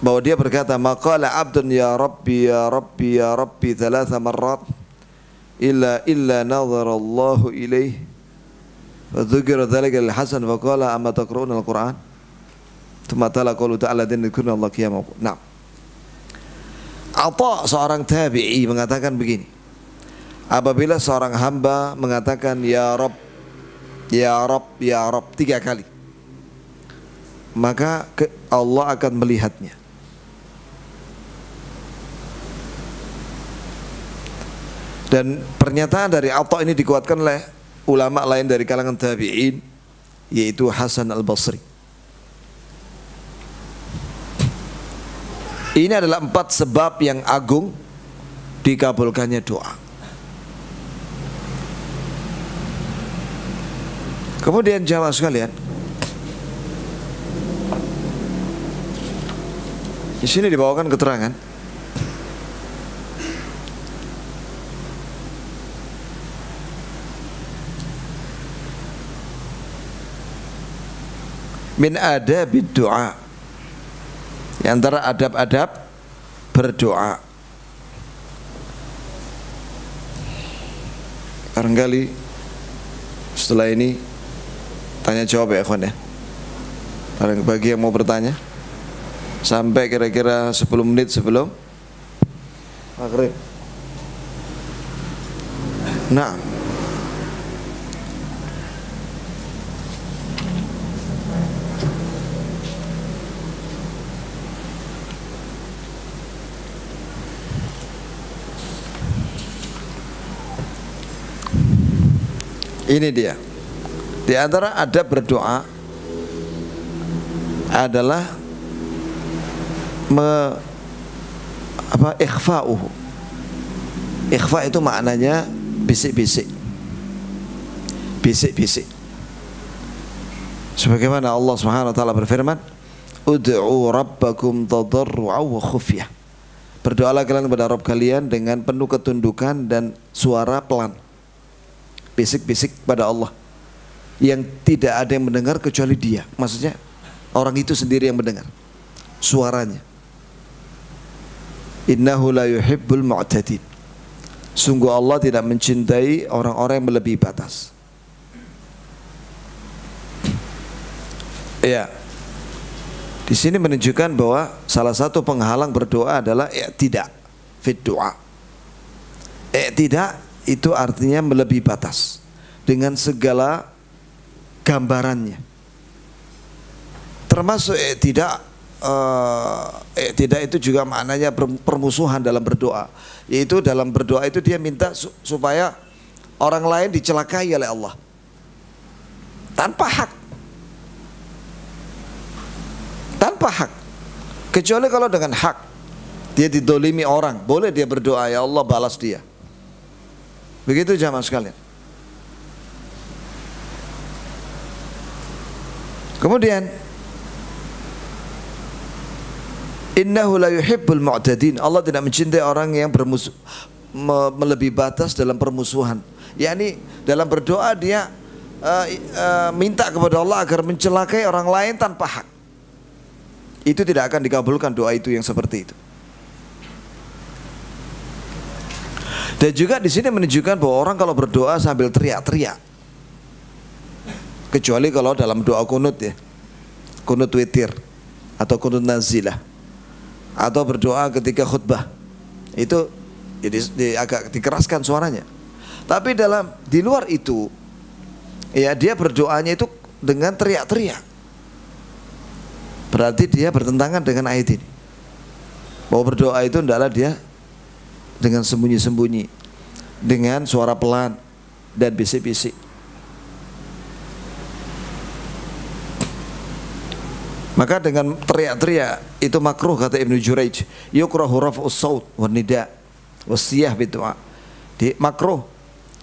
bahwa dia berkata, maqala abdun ya Rabbi ya Rabbi ya Rabbi 3 marrat illa nadhara Allahu ilaih wa dzukira dzalika al-Hasan wa qala amma taqra'una al-Qur'an thumma tala qawlu ta'ala dzikruna Allah qiyamah. Nah, Atha seorang tabi'i mengatakan begini, apabila seorang hamba mengatakan ya Rabb ya Rabb ya Rabb 3 kali, maka Allah akan melihatnya. Dan pernyataan dari Atha ini dikuatkan oleh ulama lain dari kalangan tabi'in, yaitu Hasan al-Basri. Ini adalah 4 sebab yang agung dikabulkannya doa. Kemudian jamaah sekalian, di sini dibawakan keterangan min adabid doa, di antara adab-adab berdoa. Barangkali setelah ini tanya jawab ya ikhwan ya. Bagi yang mau bertanya sampai kira-kira 10 menit sebelum maghrib. Nah, ini dia. Di antara adab berdoa adalah ikhfa'uhu. Ikhfa itu maknanya bisik-bisik. Bisik-bisik. Sebagaimana Allah Subhanahu wa taala berfirman, Ud'u rabbakum tadarru'an wa khufyah. Berdoalah kalian kepada Rabb kalian dengan penuh ketundukan dan suara pelan. Bisik-bisik pada Allah yang tidak ada yang mendengar kecuali Dia. Maksudnya orang itu sendiri yang mendengar suaranya. Innahu la yuhibbul mu'tadin. Sungguh Allah tidak mencintai orang-orang yang melebihi batas. Ya. Di sini menunjukkan bahwa salah satu penghalang berdoa adalah i'tida fit doa. I'tida itu artinya melebihi batas dengan segala gambarannya. Termasuk i'tida itu juga maknanya permusuhan dalam berdoa. Yaitu dalam berdoa itu dia minta supaya orang lain dicelakai oleh Allah tanpa hak. Tanpa hak. Kecuali kalau dengan hak, dia didolimi orang, boleh dia berdoa, ya Allah balas dia. Begitu jamaah sekalian. Kemudian innahu la yuhibbul mu'tadin. Allah tidak mencintai orang yang melebihi batas dalam permusuhan. yakni dalam berdoa dia minta kepada Allah agar mencelakai orang lain tanpa hak. Itu tidak akan dikabulkan doa itu yang seperti itu. Dan juga di sini menunjukkan bahwa orang kalau berdoa sambil teriak-teriak, kecuali kalau dalam doa kunut ya, kunut witir atau kunut nazilah, atau berdoa ketika khutbah, itu agak dikeraskan suaranya. Tapi di luar itu, ya dia berdoanya itu dengan teriak-teriak. Berarti dia bertentangan dengan ayat ini. Bahwa berdoa itu hendaklah dia dengan sembunyi-sembunyi, dengan suara pelan dan bisik-bisik. Maka dengan teriak-teriak itu makruh kata Ibnu Jurayj. Yukrahu raf'us saut wan nida wasiyah bidu'a. Makruh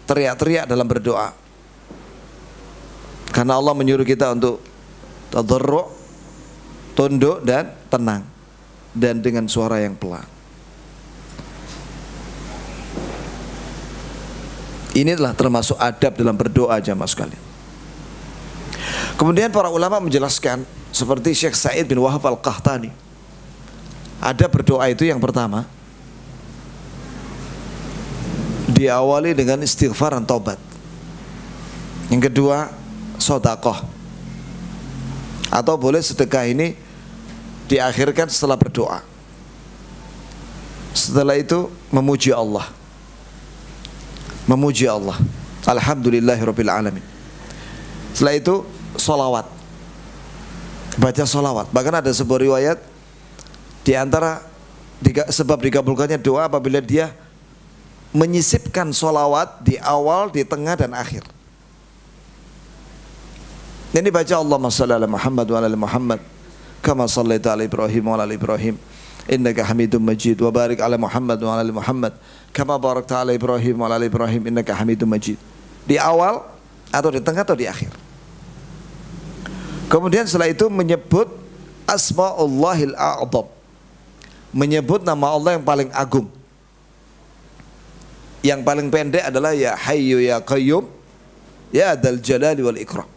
teriak-teriak dalam berdoa. Karena Allah menyuruh kita untuk tadarru', tunduk dan tenang, dan dengan suara yang pelan. Inilah termasuk adab dalam berdoa jamaah sekalian. Kemudian para ulama menjelaskan seperti Syekh Sa'id bin Wahab Al-Qahtani. Ada berdoa itu yang pertama diawali dengan istighfar dan taubat. Yang kedua sedekah. Atau boleh sedekah ini diakhirkan setelah berdoa. Setelah itu memuji Allah. Memuji Allah. Alhamdulillahirabbil alamin. Setelah itu sholawat. Baca sholawat. Bahkan ada sebuah riwayat di antara sebab dikabulkannya doa apabila dia menyisipkan sholawat di awal, di tengah dan akhir. Ini baca Allahumma shalli ala Muhammad wa ala Muhammad kama shallaita ala Ibrahim wa ala Ibrahim innaka Hamidum Majid wa barik ala Muhammad wa ala Muhammad kama barakta ala Ibrahim wa ala Ibrahim innaka Hamidum Majid. Di awal atau di tengah atau di akhir. Kemudian setelah itu menyebut asma'ullahil a'zam, menyebut nama Allah yang paling agung. Yang paling pendek adalah ya Hayyu ya Qayyum ya Dzal Jalali wal Ikram.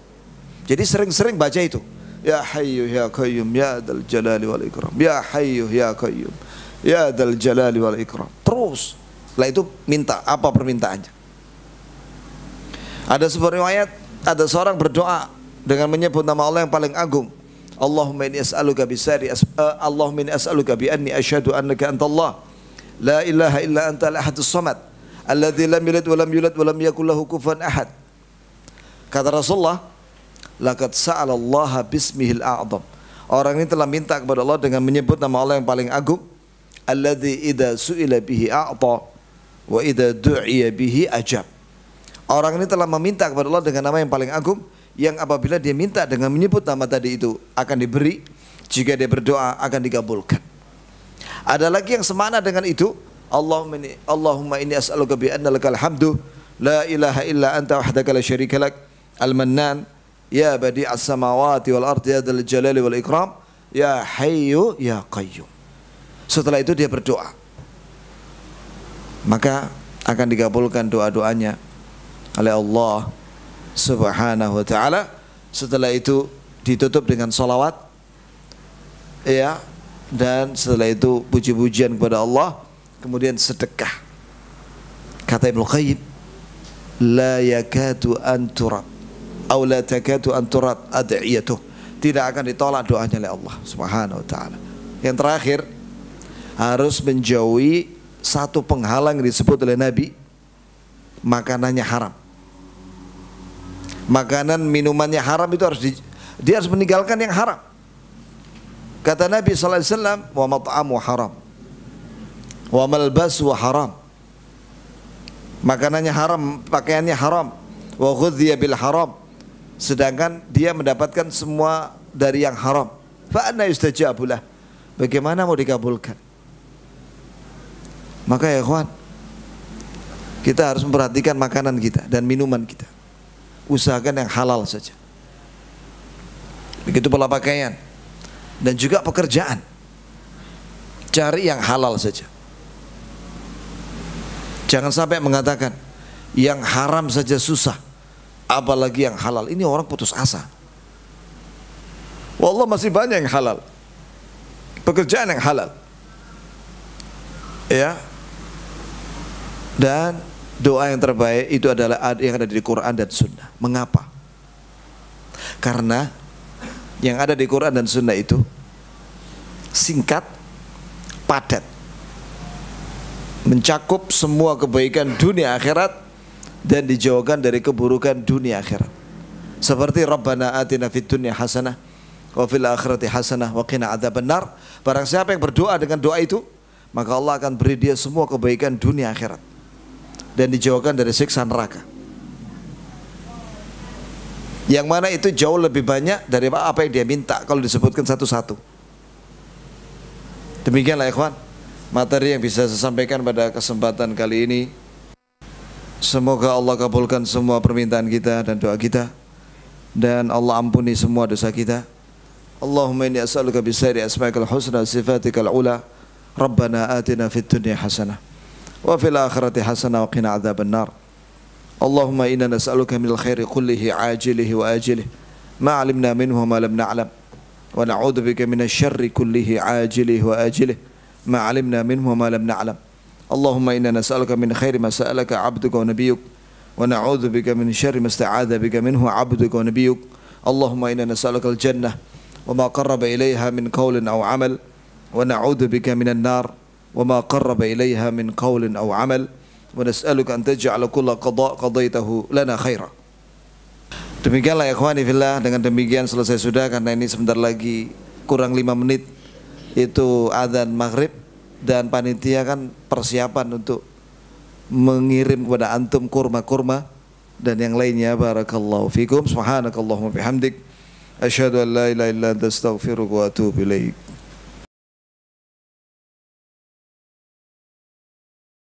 Jadi sering-sering baca itu. Ya Hayyu ya Qayyum ya Dzal Jalali wal Ikram. Ya Hayyu ya Qayyum ya Dzal Jalali wal Ikram. Terus setelah itu minta apa permintaannya. Ada sebuah riwayat, ada seorang berdoa dengan menyebut nama Allah yang paling agung. Allahumma inni as'aluka Allahumma inni as'aluka bi anni asyhadu annaka antallah la ilaha illa anta al-ahadus samad alladzi lam yalid wa lam yulad wa lam yakul lahu kufuwan ahad. Kata Rasulullah, laqad sa'alallaha bismihil a'zam. Orang ini telah minta kepada Allah dengan menyebut nama Allah yang paling agung. Alladzi idza su'ila bihi a'ta wa idza du'iya bihi ajab. Orang ini telah meminta kepada Allah dengan nama yang paling agung, yang apabila dia minta dengan menyebut nama tadi itu akan diberi, jika dia berdoa akan dikabulkan. Ada lagi yang semakna dengan itu, Allahumma inni as'aluka bi anna lakal hamdu la ilaha illa anta wahdaka la syarika lak al-mannan ya badi'as samawati wal ardi ya dzal jalali wal ikram ya hayyu ya qayyum. Setelah itu dia berdoa, maka akan dikabulkan doa-doanya oleh Allah Subhanahu wa ta'ala. Setelah itu ditutup dengan salawat, ya, dan setelah itu puji-pujian kepada Allah, kemudian sedekah. Kata Ibnu Qayyim, la yakatu an turad atau la takatu an turad ad'iyatuh, tidak akan ditolak doanya oleh Allah Subhanahu wa ta'ala. Yang terakhir, harus menjauhi satu penghalang yang disebut oleh Nabi, makanannya haram. Makanan minumannya haram itu dia harus meninggalkan yang haram. Kata Nabi sallallahu alaihi wasallam, wa mat'amu haram wa malbasu haram. Makanannya haram, pakaiannya haram, wa ghudhiya bil haram, sedangkan dia mendapatkan semua dari yang haram. Fa anna yustajabu lah, bagaimana mau dikabulkan? Maka ya ikhwan, kita harus memperhatikan makanan kita dan minuman kita. Usahakan yang halal saja. Begitu pula pakaian dan juga pekerjaan. Cari yang halal saja. Jangan sampai mengatakan yang haram saja susah, apalagi yang halal. Ini orang putus asa. Wallah masih banyak yang halal. Pekerjaan yang halal. Ya. Dan doa yang terbaik itu adalah yang ada di Quran dan Sunnah. Mengapa? Karena yang ada di Quran dan Sunnah itu singkat, padat, mencakup semua kebaikan dunia akhirat dan dijauhkan dari keburukan dunia akhirat. Seperti Rabbana atina fid dunya hasanah wa fil akhirati hasanah wa qina adzabannar. Barang siapa yang berdoa dengan doa itu, maka Allah akan beri dia semua kebaikan dunia akhirat dan dijauhkan dari siksa neraka. Yang mana itu jauh lebih banyak dari apa yang dia minta kalau disebutkan satu-satu. Demikianlah ikhwan, materi yang bisa saya sampaikan pada kesempatan kali ini. Semoga Allah kabulkan semua permintaan kita dan doa kita, dan Allah ampuni semua dosa kita. Allahumma inni as'aluka bisairi asma'ikal husna sifatikal ula. Rabbana atina fid dunya hasanah wa fil akhirati hasanah wa qina adzabannar. Allahumma inna nas'aluka minal khairi kullihi ajilihi wa ajilihi ma 'alimna minhu ma lam na'lam wa na'udzubika minasy syarri kullihi ajilihi wa ajilihi ma 'alimna minhu ma lam na'lam. Allahumma inna nas'aluka min khairi ma sa'alaka 'abduka wa nabiyyuk wa na'udzubika min syarri ma ista'adza bika minhu 'abduka wa nabiyyuk. Allahumma inna nas'aluka al-jannah wa ma qarraba ilayha min qawlin aw 'amal wa na'udzubika minan nar wa ma qarraba ilayha min qawlin aw 'amal wa nas'aluka an taj'ala kulla qada' qadaitahu lana khaira. Demikianlah ya ikhwani fillah, dengan demikian selesai sudah, karena ini sebentar lagi kurang 5 menit itu adzan maghrib, dan panitia kan persiapan untuk mengirim kepada antum kurma-kurma dan yang lainnya. Barakallahu fikum. Subhanakallahumma bihamdik asyhadu an la ilaha illa anta astaghfiruka wa atubu ilaik.